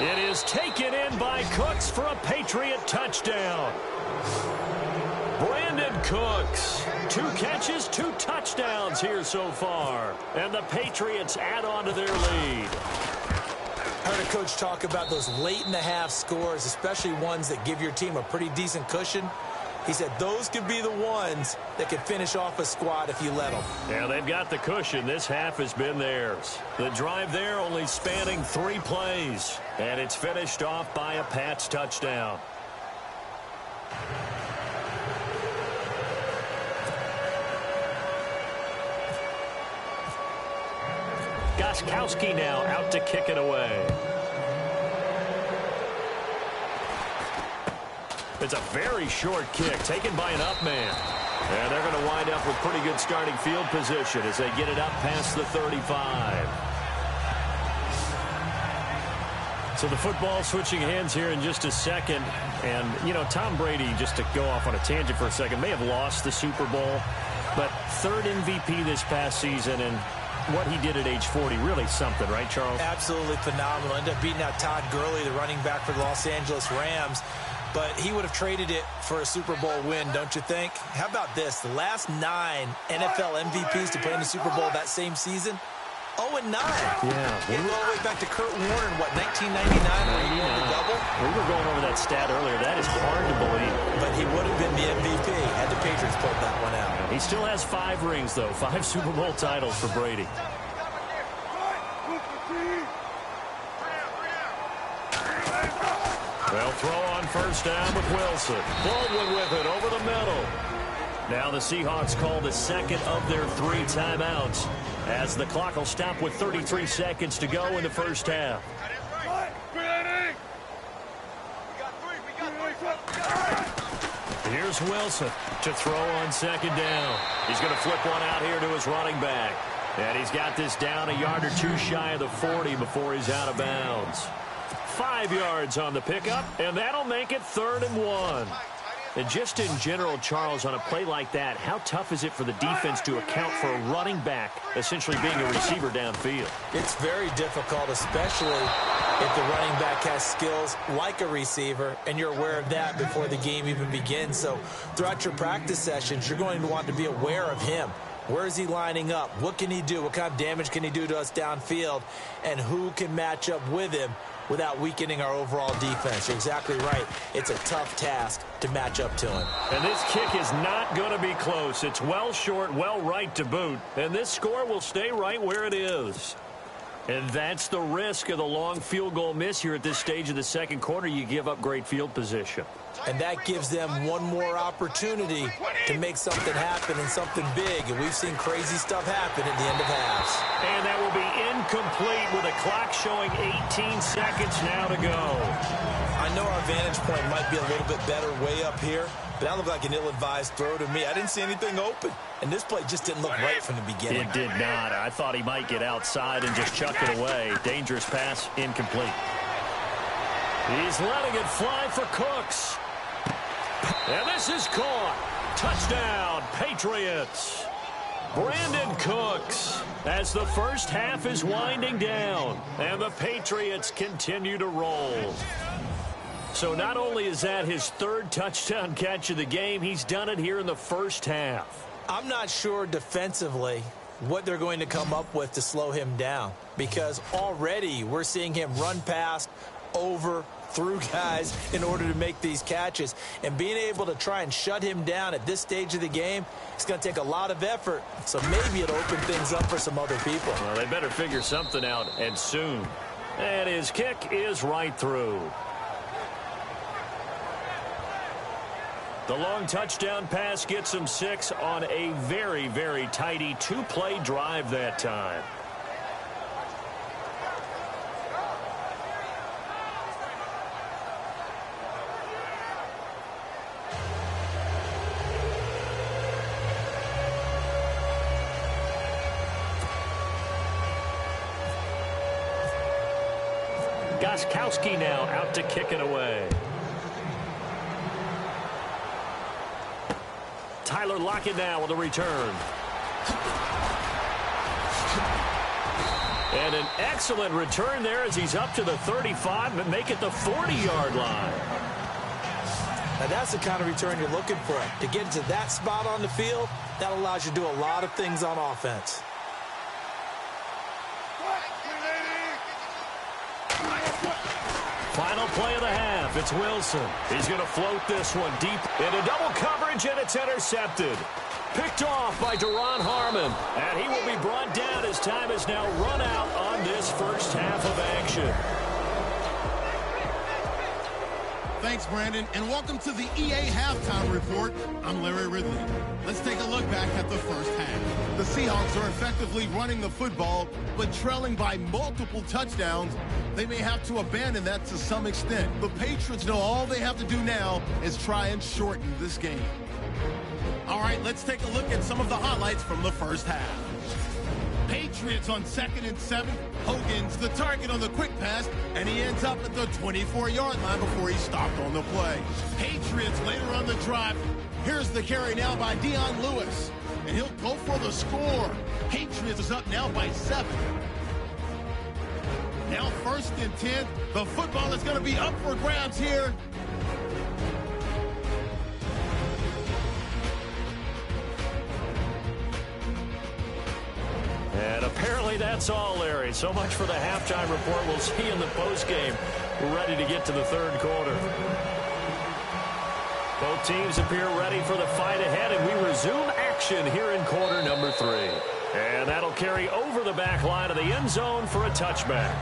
It is taken in by Cooks for a Patriot touchdown. Brandon Cooks, 2 catches, 2 touchdowns here so far. And the Patriots add on to their lead. I heard a coach talk about those late-in-the-half scores, especially ones that give your team a pretty decent cushion. He said those could be the ones that could finish off a squad if you let them. Yeah, they've got the cushion. This half has been theirs. The drive there only spanning 3 plays. And it's finished off by a Pats touchdown. Gostkowski now out to kick it away. It's a very short kick taken by an up man. And they're going to wind up with pretty good starting field position as they get it up past the 35. So the football switching hands here in just a second. And, you know, Tom Brady, just to go off on a tangent for a second, may have lost the Super Bowl. But third MVP this past season, and what he did at age 40, really something, right, Charles? Absolutely phenomenal. Ended up beating out Todd Gurley, the running back for the Los Angeles Rams. But he would have traded it for a Super Bowl win, don't you think? How about this? The last 9 NFL MVPs to play in the Super Bowl that same season, 0-9. Yeah. He went all the way back to Kurt Warner in, what, 1999 when he won the double? We were going over that stat earlier. That is hard to believe. But he would have been the MVP had the Patriots pulled that one out. He still has 5 rings, though. 5 Super Bowl titles for Brady. They'll throw on first down with Wilson. Baldwin with it over the middle. Now the Seahawks call the second of their 3 timeouts as the clock will stop with 33 seconds to go in the first half. Here's Wilson to throw on second down. He's going to flip one out here to his running back. And he's got this down a yard or 2 shy of the 40 before he's out of bounds. 5 yards on the pickup, and that'll make it 3rd and 1. And just in general, Charles, on a play like that, how tough is it for the defense to account for a running back essentially being a receiver downfield? It's very difficult, especially if the running back has skills like a receiver, and you're aware of that before the game even begins. So throughout your practice sessions, you're going to want to be aware of him. Where is he lining up? What can he do? What kind of damage can he do to us downfield? And who can match up with him without weakening our overall defense? You're exactly right. It's a tough task to match up to him. And this kick is not going to be close. It's well short, well right to boot. And this score will stay right where it is. And that's the risk of the long field goal miss here at this stage of the second quarter. You give up great field position. And that gives them one more opportunity to make something happen and something big. And we've seen crazy stuff happen at the end of halves. And that will be incomplete with a clock showing 18 seconds now to go. I know our vantage point might be a little bit better way up here, but that looked like an ill-advised throw to me. I didn't see anything open. And this play just didn't look right from the beginning. It did not. I thought he might get outside and just chuck it away. Dangerous pass, incomplete. He's letting it fly for Cooks. And this is caught. Touchdown, Patriots. Brandon Cooks as the first half is winding down. And the Patriots continue to roll. So not only is that his 3rd touchdown catch of the game, he's done it here in the first half. I'm not sure defensively what they're going to come up with to slow him down, because already we're seeing him run past, over, through guys in order to make these catches. And being able to try and shut him down at this stage of the game, it's going to take a lot of effort. So maybe it'll open things up for some other people. Well, they better figure something out, and soon. And his kick is right through. The long touchdown pass gets him 6 on a very, very tidy 2-play drive that time. Gostkowski now out to kick it away. Tyler Lockett now with a return. And an excellent return there as he's up to the 35 and make it the 40-yard line. Now that's the kind of return you're looking for. To get to that spot on the field, that allows you to do a lot of things on offense. Final play of the half. It's Wilson. He's going to float this one deep into double coverage, and it's intercepted. Picked off by Duron Harmon. And he will be brought down as time is now run out on this first half of action. Thanks, Brandon, and welcome to the EA Halftime Report. I'm Larry Ridley. Let's take a look back at the first half. The Seahawks are effectively running the football, but trailing by multiple touchdowns. They may have to abandon that to some extent. The Patriots know all they have to do now is try and shorten this game. All right, let's take a look at some of the highlights from the first half. Patriots on 2nd and 7. Hogan's the target on the quick pass, and he ends up at the 24-yard line before he stopped on the play. Patriots later on the drive. Here's the carry now by Dion Lewis. and he'll go for the score. Patriots is up now by 7. Now 1st and 10. The football is going to be up for grabs here. And apparently that's all, Larry. So much for the halftime report. We'll see you in the postgame. We're ready to get to the 3rd quarter. Both teams appear ready for the fight ahead, and we resume action here in quarter number 3. And that'll carry over the back line of the end zone for a touchback.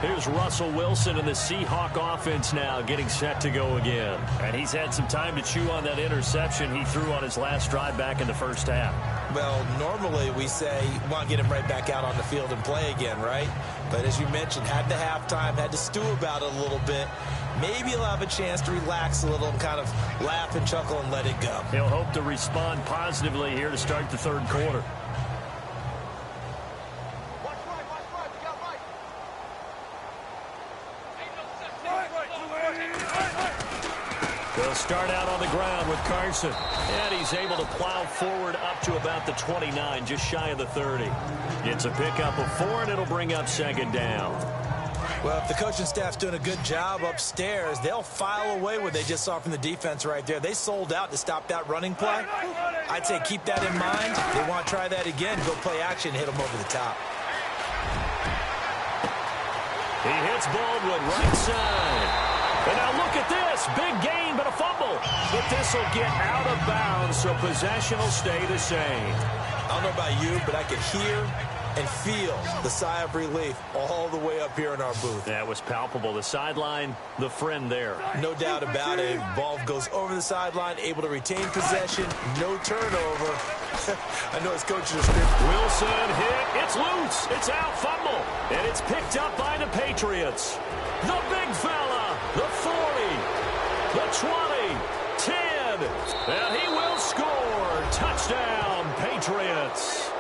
Here's Russell Wilson and the Seahawk offense now getting set to go again. And he's had some time to chew on that interception he threw on his last drive back in the first half. Well, normally we say you want to get him right back out on the field and play again, right? But as you mentioned, had the halftime, had to stew about it a little bit. Maybe he'll have a chance to relax a little and kind of laugh and chuckle and let it go. He'll hope to respond positively here to start the 3rd quarter. They'll start out on the ground with Carson. And he's able to plow forward up to about the 29, just shy of the 30. It's a pickup of 4, and it'll bring up 2nd down. Well, if the coaching staff's doing a good job upstairs, they'll file away what they just saw from the defense right there. They sold out to stop that running play. I'd say keep that in mind. They want to try that again, go play action, hit them over the top. He hits Baldwin right side. And now look at this. Big gain, but a fumble. But this will get out of bounds, so possession will stay the same. I don't know about you, but I could hear and feel the sigh of relief all the way up here in our booth. That was palpable. The sideline, the friend there. No doubt about it. Ball goes over the sideline, able to retain possession, no turnover. I know his coaches are screaming. Wilson hit. It's loose. It's out. Fumble. And it's picked up by the Patriots. The big fella. The 40. The 20. 10. And he will score. Touchdown, Patriots.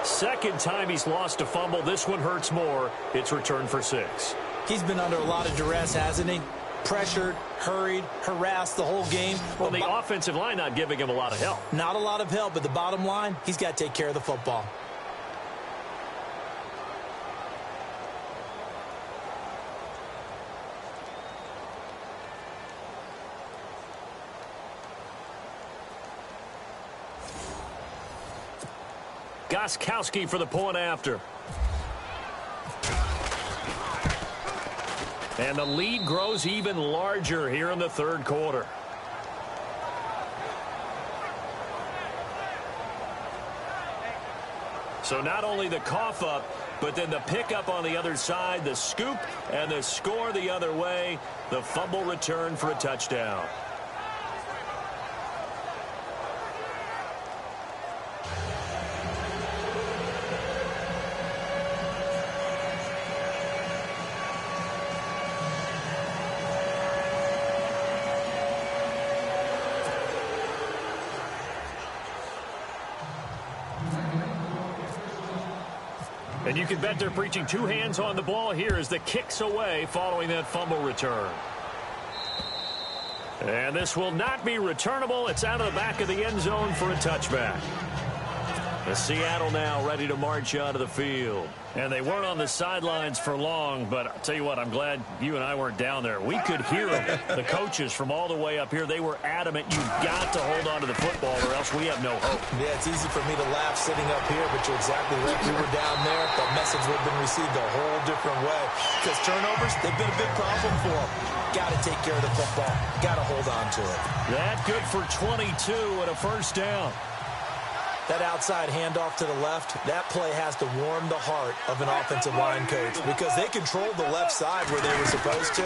2nd time he's lost a fumble. This one hurts more. It's returned for 6. He's been under a lot of duress, hasn't he? Pressured, hurried, harassed the whole game. Well, the offensive line not giving him a lot of help. Not a lot of help, but the bottom line, he's got to take care of the football. Gostkowski for the point after. And the lead grows even larger here in the 3rd quarter. So not only the cough up, but then the pickup on the other side, the scoop, and the score the other way. The fumble return for a touchdown. And you can bet they're preaching 2 hands on the ball here as the kick's away following that fumble return. And this will not be returnable. It's out of the back of the end zone for a touchback. The Seattle now ready to march out of the field. And they weren't on the sidelines for long, but I'll tell you what, I'm glad you and I weren't down there. We could hear them. The coaches from all the way up here, they were adamant, you've got to hold on to the football or else we have no hope. Yeah, it's easy for me to laugh sitting up here, but you're exactly right. We were down there. That message would have been received a whole different way. Because turnovers, they've been a big problem for them. Got to take care of the football. Got to hold on to it. That good for 22 and a 1st down. That outside handoff to the left, that play has to warm the heart of an offensive line coach because they controlled the left side where they were supposed to.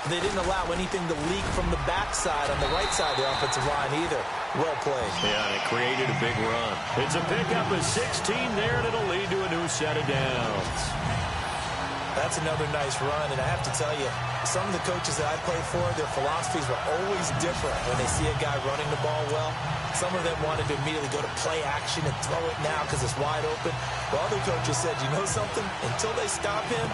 They didn't allow anything to leak from the backside on the right side of the offensive line either. Well played. Yeah, and it created a big run. It's a pickup of 16 there, and it'll lead to a new set of downs. That's another nice run, and I have to tell you, some of the coaches that I played for, their philosophies were always different when they see a guy running the ball well. Some of them wanted to immediately go to play action and throw it now because it's wide open. While other coaches said, you know something? Until they stop him,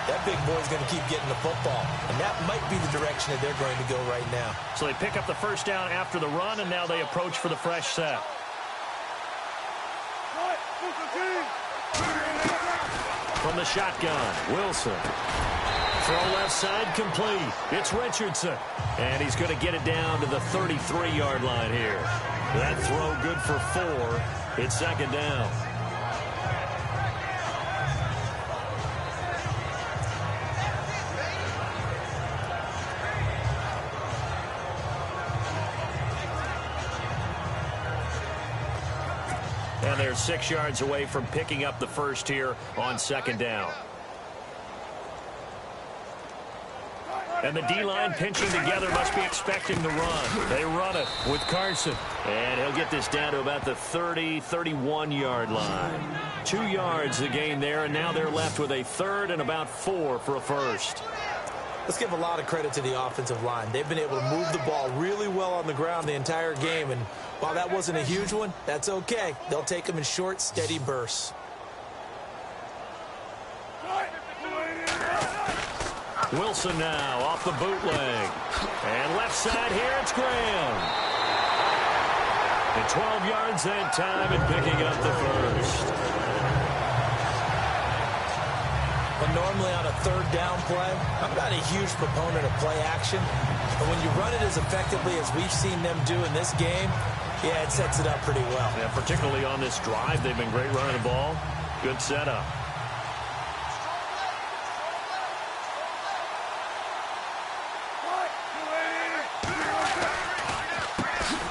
that big boy's going to keep getting the football. And that might be the direction that they're going to go right now. So they pick up the first down after the run, and now they approach for the fresh set. From the shotgun, Wilson. Throw left side complete. It's Richardson. And he's going to get it down to the 33-yard line here. That throw good for 4. It's second down. And they're 6 yards away from picking up the first here on second down. And the D-line pinching together must be expecting the run. They run it with Carson. And he'll get this down to about the 30, 31-yard line. 2 yards the gain there, and now they're left with a third and about 4 for a first. Let's give a lot of credit to the offensive line. They've been able to move the ball really well on the ground the entire game. And while that wasn't a huge one, that's okay. They'll take them in short, steady bursts. Wilson now off the bootleg. And left side here, it's Graham. And 12 yards that time and picking up the first. But normally on a third down play, I'm not a huge proponent of play action. But when you run it as effectively as we've seen them do in this game, yeah, it sets it up pretty well. Yeah, particularly on this drive, they've been great running the ball. Good setup.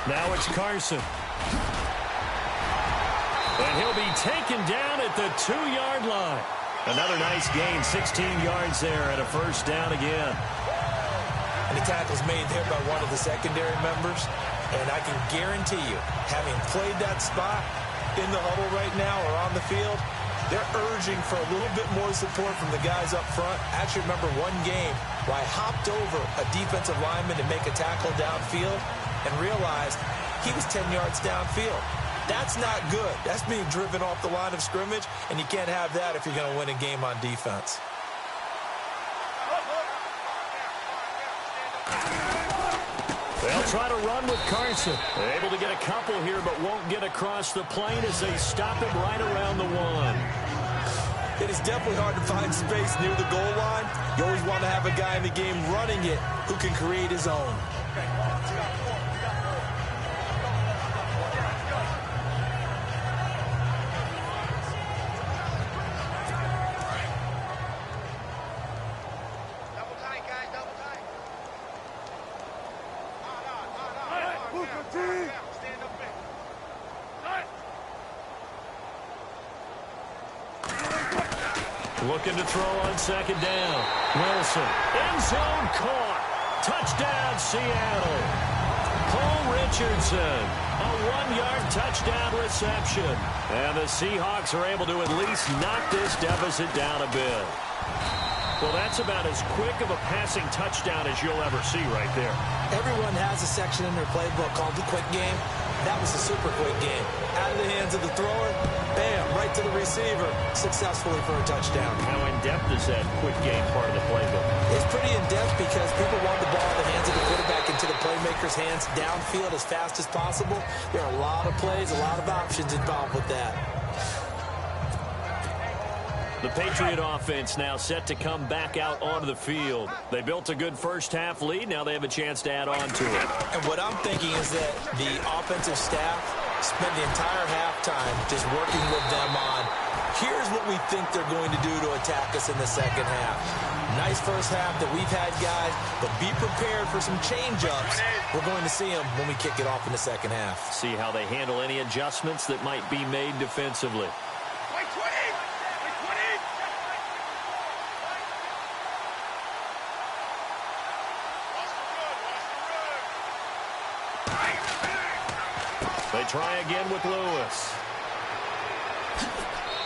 Now it's Carson. And he'll be taken down at the 2-yard line. Another nice gain, 16 yards there and a first down again. And the tackle's made there by one of the secondary members. And I can guarantee you, having played that spot in the huddle right now or on the field, they're urging for a little bit more support from the guys up front. I actually remember one game where I hopped over a defensive lineman to make a tackle downfield and realized he was 10 yards downfield. That's not good. That's being driven off the line of scrimmage, and you can't have that if you're going to win a game on defense. They'll try to run with Carson. Able to get a couple here, but won't get across the plane as they stop him right around the 1. It is definitely hard to find space near the goal line. You always want to have a guy in the game running it who can create his own. Looking to throw on second down. Wilson. End zone caught. Touchdown, Seattle. Paul Richardson. A 1-yard touchdown reception. And the Seahawks are able to at least knock this deficit down a bit. Well, that's about as quick of a passing touchdown as you'll ever see right there. Everyone has a section in their playbook called the quick game. That was a super quick game. Out of the hands of the thrower, bam, right to the receiver, successfully for a touchdown. How in-depth is that quick game part of the playbook? It's pretty in-depth because people want the ball in the hands of the quarterback into the playmaker's hands downfield as fast as possible. There are a lot of plays, a lot of options involved with that. The Patriot offense now set to come back out onto the field. They built a good first-half lead. Now they have a chance to add on to it. And what I'm thinking is that the offensive staff spent the entire halftime just working with them on, here's what we think they're going to do to attack us in the second half. Nice first half that we've had, guys, but be prepared for some change-ups. We're going to see them when we kick it off in the second half. See how they handle any adjustments that might be made defensively. They try again with Lewis.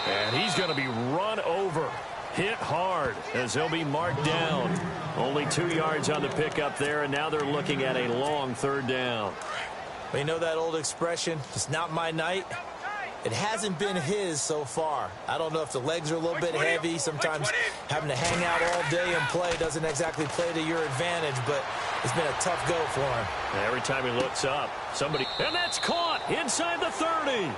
And he's going to be run over. Hit hard as he'll be marked down. Only 2 yards on the pickup there, and now they're looking at a long third down. Well, you know that old expression, it's not my night? It hasn't been his so far. I don't know if the legs are a little bit heavy. Sometimes having to hang out all day and play doesn't exactly play to your advantage, but it's been a tough go for him. Every time he looks up, somebody... And that's caught inside the 30.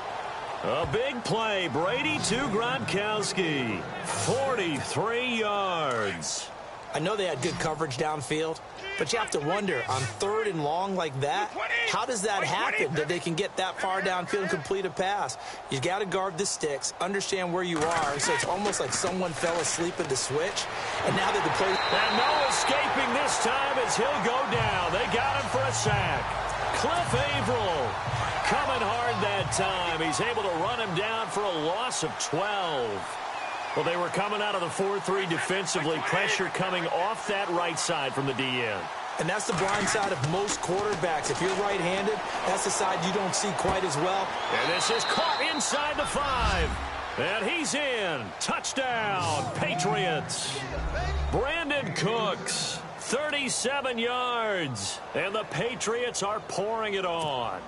A big play. Brady to Gronkowski. 43 yards. I know they had good coverage downfield, but you have to wonder, on 3rd and long like that, how does that happen that they can get that far downfield and complete a pass? You got to guard the sticks, understand where you are, so it's almost like someone fell asleep at the switch, and now that the play... And no escaping this time as he'll go down. They got him for a sack. Cliff Averill coming hard that time. He's able to run him down for a loss of 12. Well, they were coming out of the 4-3 defensively. Pressure coming off that right side from the DN. And that's the blind side of most quarterbacks. If you're right-handed, that's the side you don't see quite as well. And this is caught inside the 5. And he's in. Touchdown, Patriots. Brandon Cooks, 37 yards. And the Patriots are pouring it on.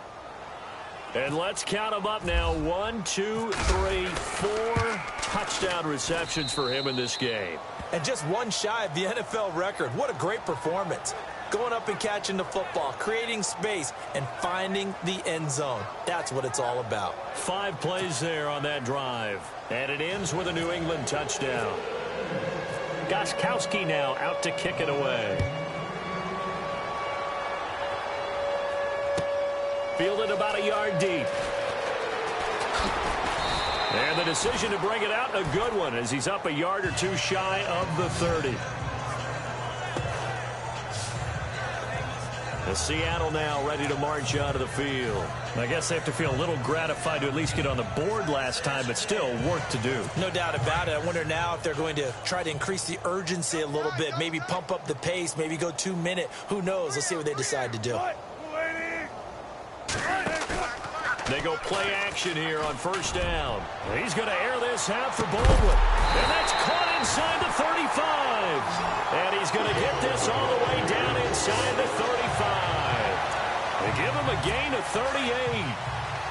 And let's count them up now. 1, 2, 3, 4 touchdown receptions for him in this game. And just one shy of the NFL record. What a great performance. Going up and catching the football, creating space, and finding the end zone. That's what it's all about. 5 plays there on that drive. And it ends with a New England touchdown. Gostkowski now out to kick it away. Fielded about a yard deep. And the decision to bring it out, a good one, as he's up a yard or two shy of the 30. And Seattle now ready to march out of the field. I guess they have to feel a little gratified to at least get on the board last time, but still work to do. No doubt about it. I wonder now if they're going to try to increase the urgency a little bit, maybe pump up the pace, maybe go 2-minute. Who knows? Let's see what they decide to do. They go play action here on 1st down. He's going to air this out for Baldwin. And that's caught inside the 35. And he's going to get this all the way down inside the 35. They give him a gain of 38.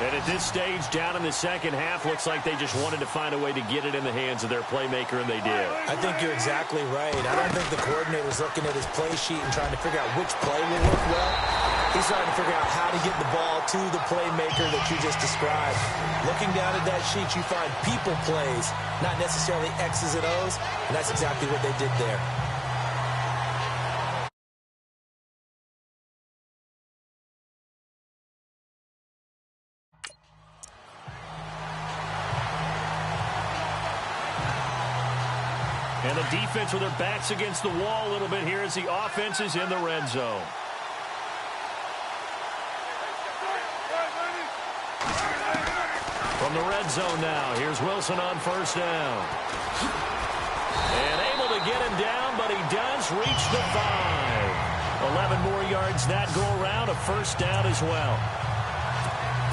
And at this stage, down in the second half, looks like they just wanted to find a way to get it in the hands of their playmaker, and they did. I think you're exactly right. I don't think the coordinator's looking at his play sheet and trying to figure out which play will work well. He's trying to figure out how to get the ball to the playmaker that you just described. Looking down at that sheet, you find people plays, not necessarily X's and O's, and that's exactly what they did there. And the defense with their backs against the wall a little bit here as the offense is in the red zone. From the red zone now, here's Wilson on 1st down. And able to get him down, but he does reach the 5. 11 more yards that go around, a 1st down as well.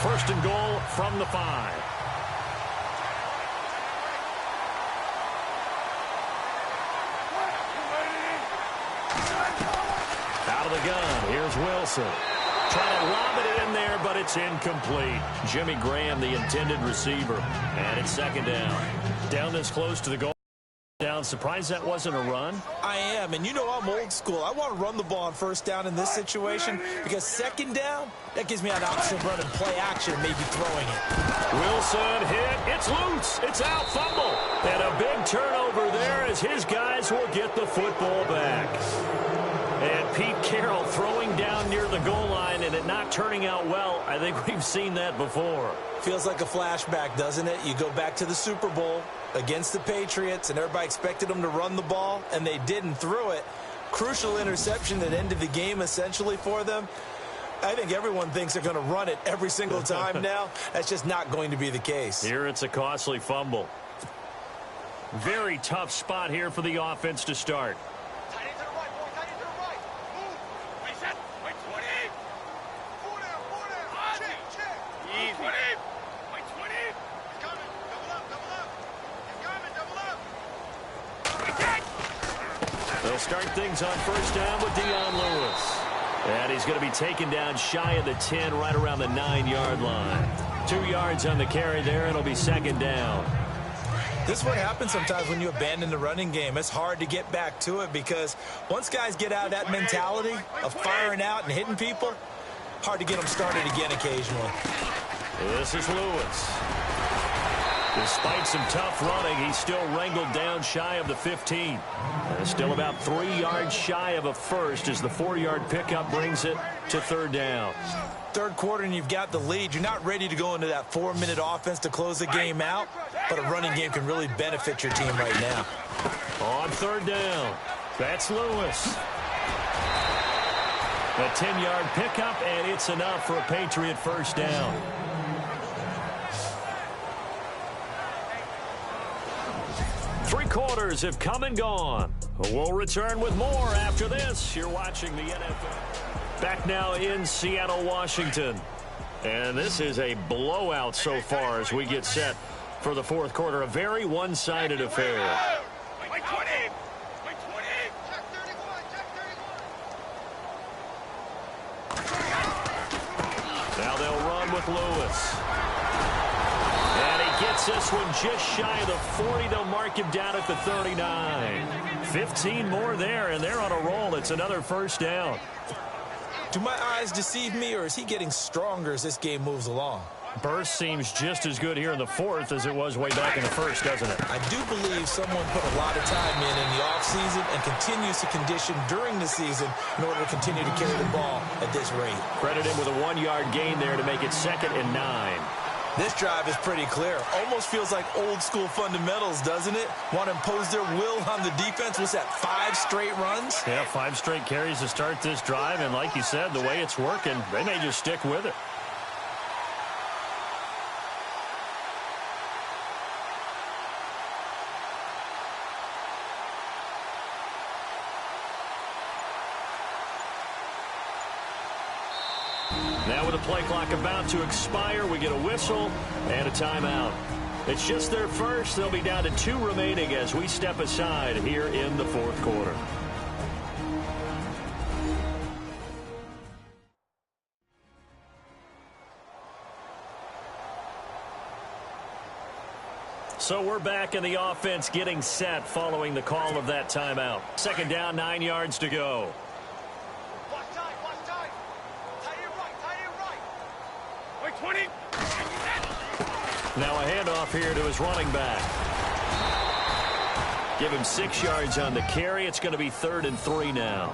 1st and goal from the 5. Out of the gun, here's Wilson. Trying to lob it in there, but it's incomplete. Jimmy Graham, the intended receiver. And it's 2nd down. Down this close to the goal. Down. Surprised that wasn't a run? I am, and you know I'm old school. I want to run the ball on 1st down in this situation because 2nd down, that gives me an option of running play action and maybe throwing it. Wilson hit. It's loose. It's out. Fumble. And a big turnover there as his guys will get the football back. And Pete Carroll throwing down near the goal line and it not turning out well. I think we've seen that before. Feels like a flashback, doesn't it? You go back to the Super Bowl against the Patriots, and everybody expected them to run the ball, and they didn't throw it. Crucial interception that ended the game essentially for them. I think everyone thinks they're going to run it every single time now. That's just not going to be the case. Here it's a costly fumble. Very tough spot here for the offense to start. They'll start things on 1st down with Dion Lewis. And he's going to be taken down shy of the 10, right around the 9-yard line. 2 yards on the carry there. It'll be second down. This is what happens sometimes when you abandon the running game. It's hard to get back to it because once guys get out of that mentality of firing out and hitting people, hard to get them started again occasionally. This is Lewis. Despite some tough running, he's still wrangled down shy of the 15. Still about 3 yards shy of a first as the 4-yard pickup brings it to third down. Third quarter and you've got the lead. You're not ready to go into that 4-minute offense to close the game out, but a running game can really benefit your team right now. On third down, that's Lewis. A 10-yard pickup, and it's enough for a Patriot first down. Three quarters have come and gone. We'll return with more after this. You're watching the NFL. Back now in Seattle, Washington. And this is a blowout so far as we get set for the fourth quarter. A very one-sided affair. Now they'll run with Lewis. And he gets this one just shy of the 40. They'll mark him down at the 39. 15 more there, and they're on a roll. It's another first down. Do my eyes deceive me, or is he getting stronger as this game moves along? Burst seems just as good here in the fourth as it was way back in the first, doesn't it? I do believe someone put a lot of time in the offseason and continues to condition during the season in order to continue to carry the ball at this rate. Credit him with a 1-yard gain there to make it 2nd and 9. This drive is pretty clear. Almost feels like old-school fundamentals, doesn't it? Want to impose their will on the defense. What's that, 5 straight runs? Yeah, 5 straight carries to start this drive, and like you said, the way it's working, they may just stick with it. Now with the play clock about to expire, we get a whistle and a timeout. It's just their first. They'll be down to 2 remaining as we step aside here in the fourth quarter. So we're back in the offense getting set following the call of that timeout. Second down, 9 yards to go. Now a handoff here to his running back. Give him 6 yards on the carry. It's going to be 3rd and 3 now.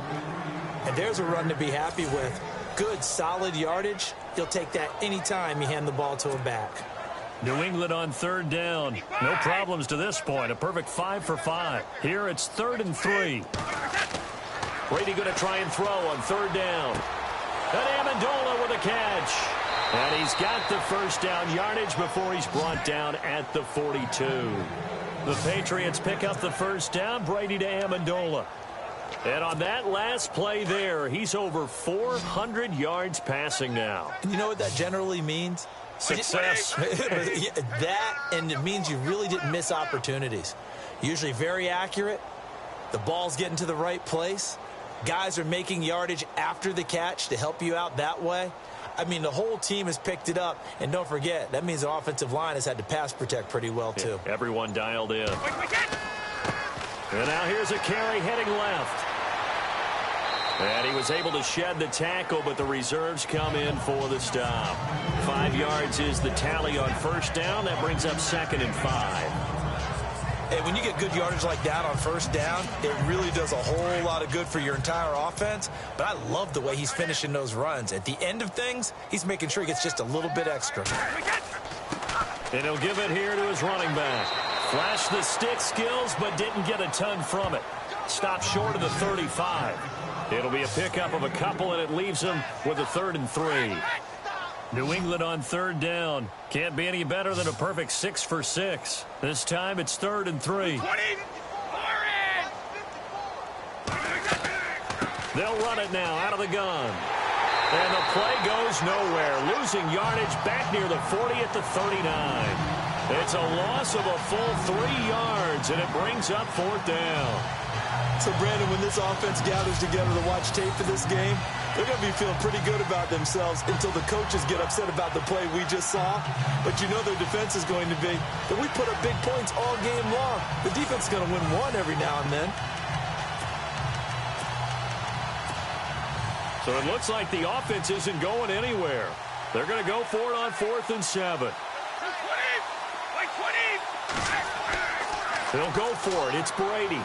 And there's a run to be happy with. Good, solid yardage. You'll take that anytime you hand the ball to a back. New England on 3rd down. No problems to this point. A perfect 5 for 5. Here it's 3rd and 3. Brady going to try and throw on 3rd down. And Amendola with a catch. And he's got the first down yardage before he's brought down at the 42. The Patriots pick up the first down. Brady to Amendola. And on that last play there, he's over 400 yards passing now. And you know what that generally means? Success. That, and it means you really didn't miss opportunities. Usually very accurate. The ball's getting to the right place. Guys are making yardage after the catch to help you out that way. I mean, the whole team has picked it up. And don't forget, that means the offensive line has had to pass protect pretty well, too. Yeah, everyone dialed in. And now here's a carry heading left. And he was able to shed the tackle, but the reserves come in for the stop. 5 yards is the tally on first down. That brings up 2nd and 5. Hey, when you get good yardage like that on first down, it really does a whole lot of good for your entire offense. But I love the way he's finishing those runs. At the end of things, he's making sure he gets just a little bit extra. And he'll give it here to his running back. Flashed the stick skills, but didn't get a ton from it. Stopped short of the 35. It'll be a pickup of a couple, and it leaves him with a 3rd and 3. New England on 3rd down. Can't be any better than a perfect 6 for 6. This time it's 3rd and 3. They'll run it now out of the gun. And the play goes nowhere. Losing yardage back near the 40 at the 39. It's a loss of a full 3 yards, and it brings up 4th down. So, Brandon, when this offense gathers together to watch tape for this game, they're going to be feeling pretty good about themselves until the coaches get upset about the play we just saw. But you know their defense is going to be that we put up big points all game long. The defense is going to win one every now and then. So it looks like the offense isn't going anywhere. They're going to go for it on 4th and 7. They'll go for it. It's Brady.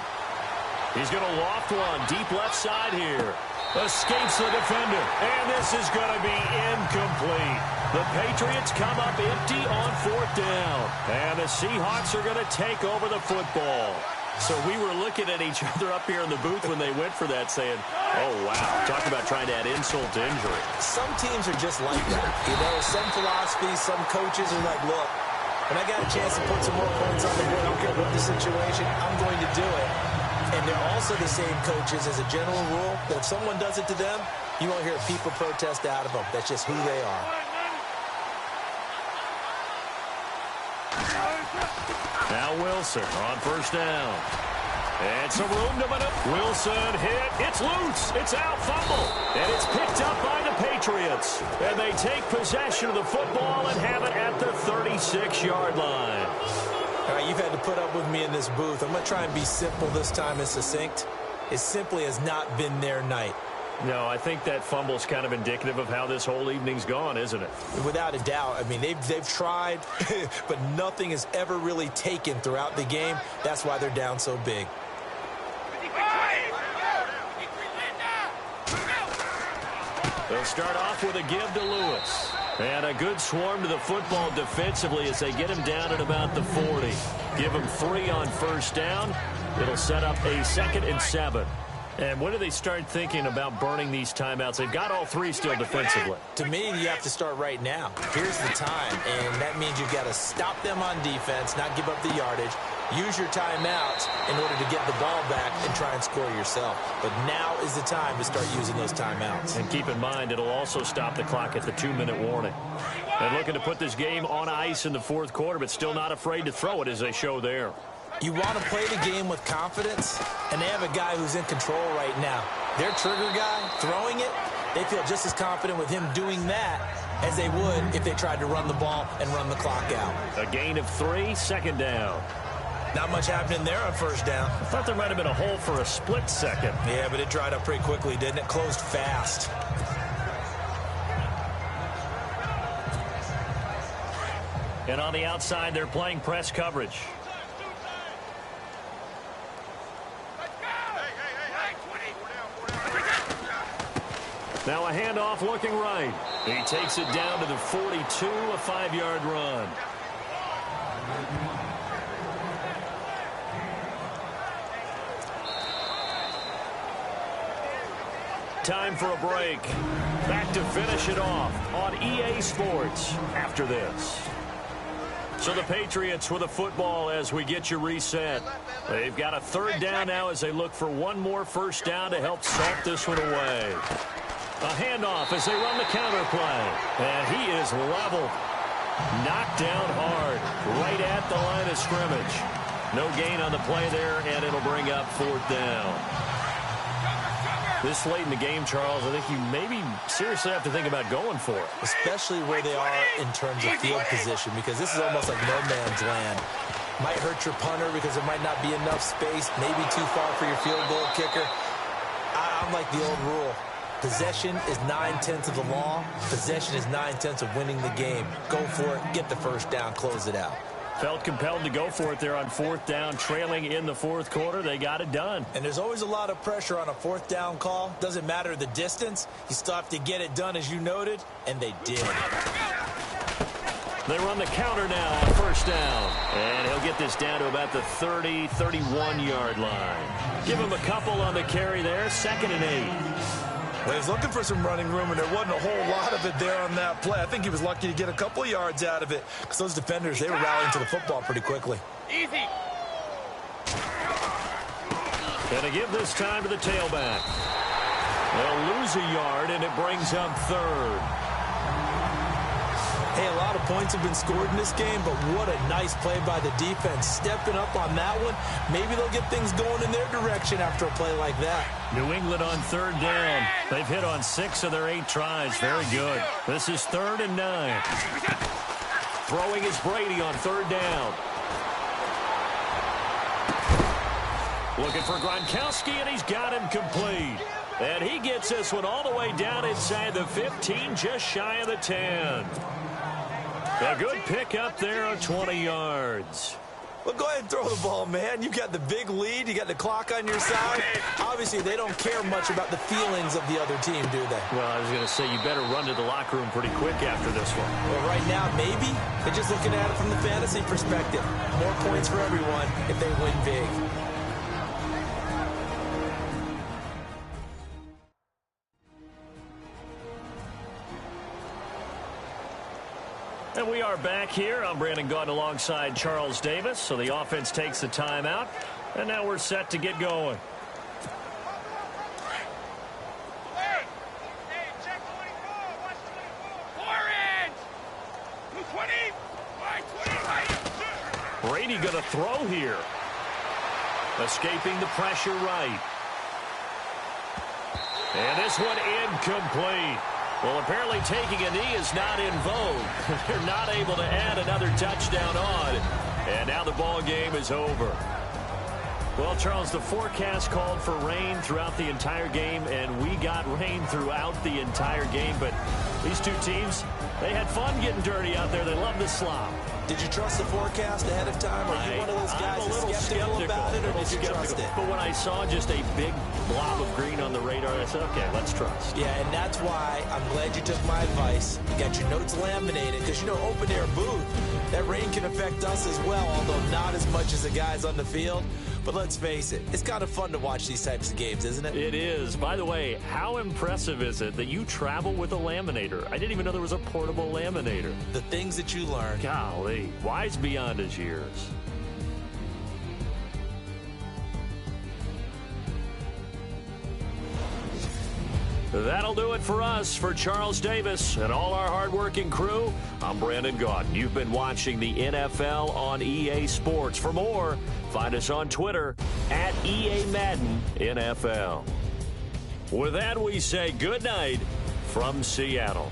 He's going to loft one deep left side here. Escapes the defender. And this is going to be incomplete. The Patriots come up empty on 4th down. And the Seahawks are going to take over the football. So we were looking at each other up here in the booth when they went for that saying, oh, wow. Talk about trying to add insult to injury. Some teams are just like that. You know, some philosophies, some coaches are like, look, when I got a chance to put some more points on the board, I don't care what the situation, I'm going to do it. And they're also the same coaches as a general rule that if someone does it to them, you won't hear people protest out of them. That's just who they are. Now Wilson on 1st down. And some room to maneuver. Wilson hit. It's loose. It's out. Fumble. And it's picked up by the Patriots. And they take possession of the football and have it at the 36-yard line. All right, you've had to put up with me in this booth. I'm going to try and be simple this time and succinct. It simply has not been their night. No, I think that fumble's kind of indicative of how this whole evening's gone, isn't it? Without a doubt. I mean, they've tried, but nothing is ever really taken throughout the game. That's why they're down so big. They'll start off with a give to Lewis. And a good swarm to the football defensively as they get him down at about the 40. Give him 3 on 1st down. It'll set up a 2nd and 7. And when do they start thinking about burning these timeouts? They've got all 3 still defensively. To me, you have to start right now. Here's the time, and that means you've got to stop them on defense, not give up the yardage. Use your timeouts in order to get the ball back and try and score yourself. But now is the time to start using those timeouts. And keep in mind, it'll also stop the clock at the 2-minute warning. And looking to put this game on ice in the 4th quarter, but still not afraid to throw it as they show there. You want to play the game with confidence, and they have a guy who's in control right now. Their trigger guy, throwing it, they feel just as confident with him doing that as they would if they tried to run the ball and run the clock out. A gain of 3, 2nd down. Not much happening there on 1st down. I thought there might have been a hole for a split second. Yeah, but it dried up pretty quickly, didn't it? Closed fast. And on the outside, they're playing press coverage. Now a handoff looking right. He takes it down to the 42, a 5-yard run. Time for a break. Back to finish it off on EA Sports after this. So the Patriots with a football as we get you reset. They've got a 3rd down now as they look for one more 1st down to help salt this one away. A handoff as they run the counter play. And he is leveled. Knocked down hard. Right at the line of scrimmage. No gain on the play there, and it'll bring up 4th down. This late in the game, Charles, I think you maybe seriously have to think about going for it. Especially where they are in terms of field position, because this is almost like no man's land. Might hurt your punter because there might not be enough space, maybe too far for your field goal kicker. I'm like the old rule. Possession is 9/10 of the law. Possession is 9/10 of winning the game. Go for it, get the 1st down, close it out. Felt compelled to go for it there on 4th down, trailing in the 4th quarter. They got it done. And there's always a lot of pressure on a 4th down call. Doesn't matter the distance. You still have to get it done, as you noted, and they did. They run the counter now on 1st down. And he'll get this down to about the 30, 31-yard line. Give him a couple on the carry there, 2nd and 8. Well, he was looking for some running room, and there wasn't a whole lot of it there on that play. I think he was lucky to get a couple of yards out of it because those defenders, they were rallying to the football pretty quickly. Easy. And to give this time to the tailback. They'll lose a yard, and it brings up 3rd. Hey, a lot of points have been scored in this game, but what a nice play by the defense. Stepping up on that one, maybe they'll get things going in their direction after a play like that. New England on third down. They've hit on 6 of their 8 tries. Very good. This is 3rd and 9. Throwing is Brady on third down. Looking for Gronkowski, and he's got him complete. And he gets this one all the way down inside the 15, just shy of the 10. A good pick up there of 20 yards. Well, go ahead and throw the ball, man. You got the big lead. You got the clock on your side. Obviously, they don't care much about the feelings of the other team, do they? Well, I was going to say, you better run to the locker room pretty quick after this one. Well, right now, maybe. They're just looking at it from the fantasy perspective. More points for everyone if they win big. And we are back here. I'm Brandon Gaudin alongside Charles Davis. So the offense takes the timeout. And now we're set to get going. Hey, check 24. Watch 24. 4 ends. 220. 520. Brady going to throw here. Escaping the pressure right. And this one incomplete. Well, apparently taking a knee is not in vogue. They're not able to add another touchdown on. And now the ball game is over. Well, Charles, the forecast called for rain throughout the entire game, and we got rain throughout the entire game. But these two teams, they had fun getting dirty out there. They love the slop. Did you trust the forecast ahead of time? Are you one of those guys that's skeptical about it, or did you trust it? But when I saw just a big blob of green on the radar, I said, okay, let's trust. Yeah, and that's why I'm glad you took my advice. You got your notes laminated, because, you know, open-air booth, that rain can affect us as well, although not as much as the guys on the field. But let's face it, it's kind of fun to watch these types of games, isn't it? It is. By the way, how impressive is it that you travel with a laminator? I didn't even know there was a portable laminator. The things that you learn. Golly, wise beyond his years. That'll do it for us. For Charles Davis and all our hardworking crew, I'm Brandon Gaudin. You've been watching the NFL on EA Sports. For more, find us on Twitter at EA Madden NFL. With that, we say good night from Seattle.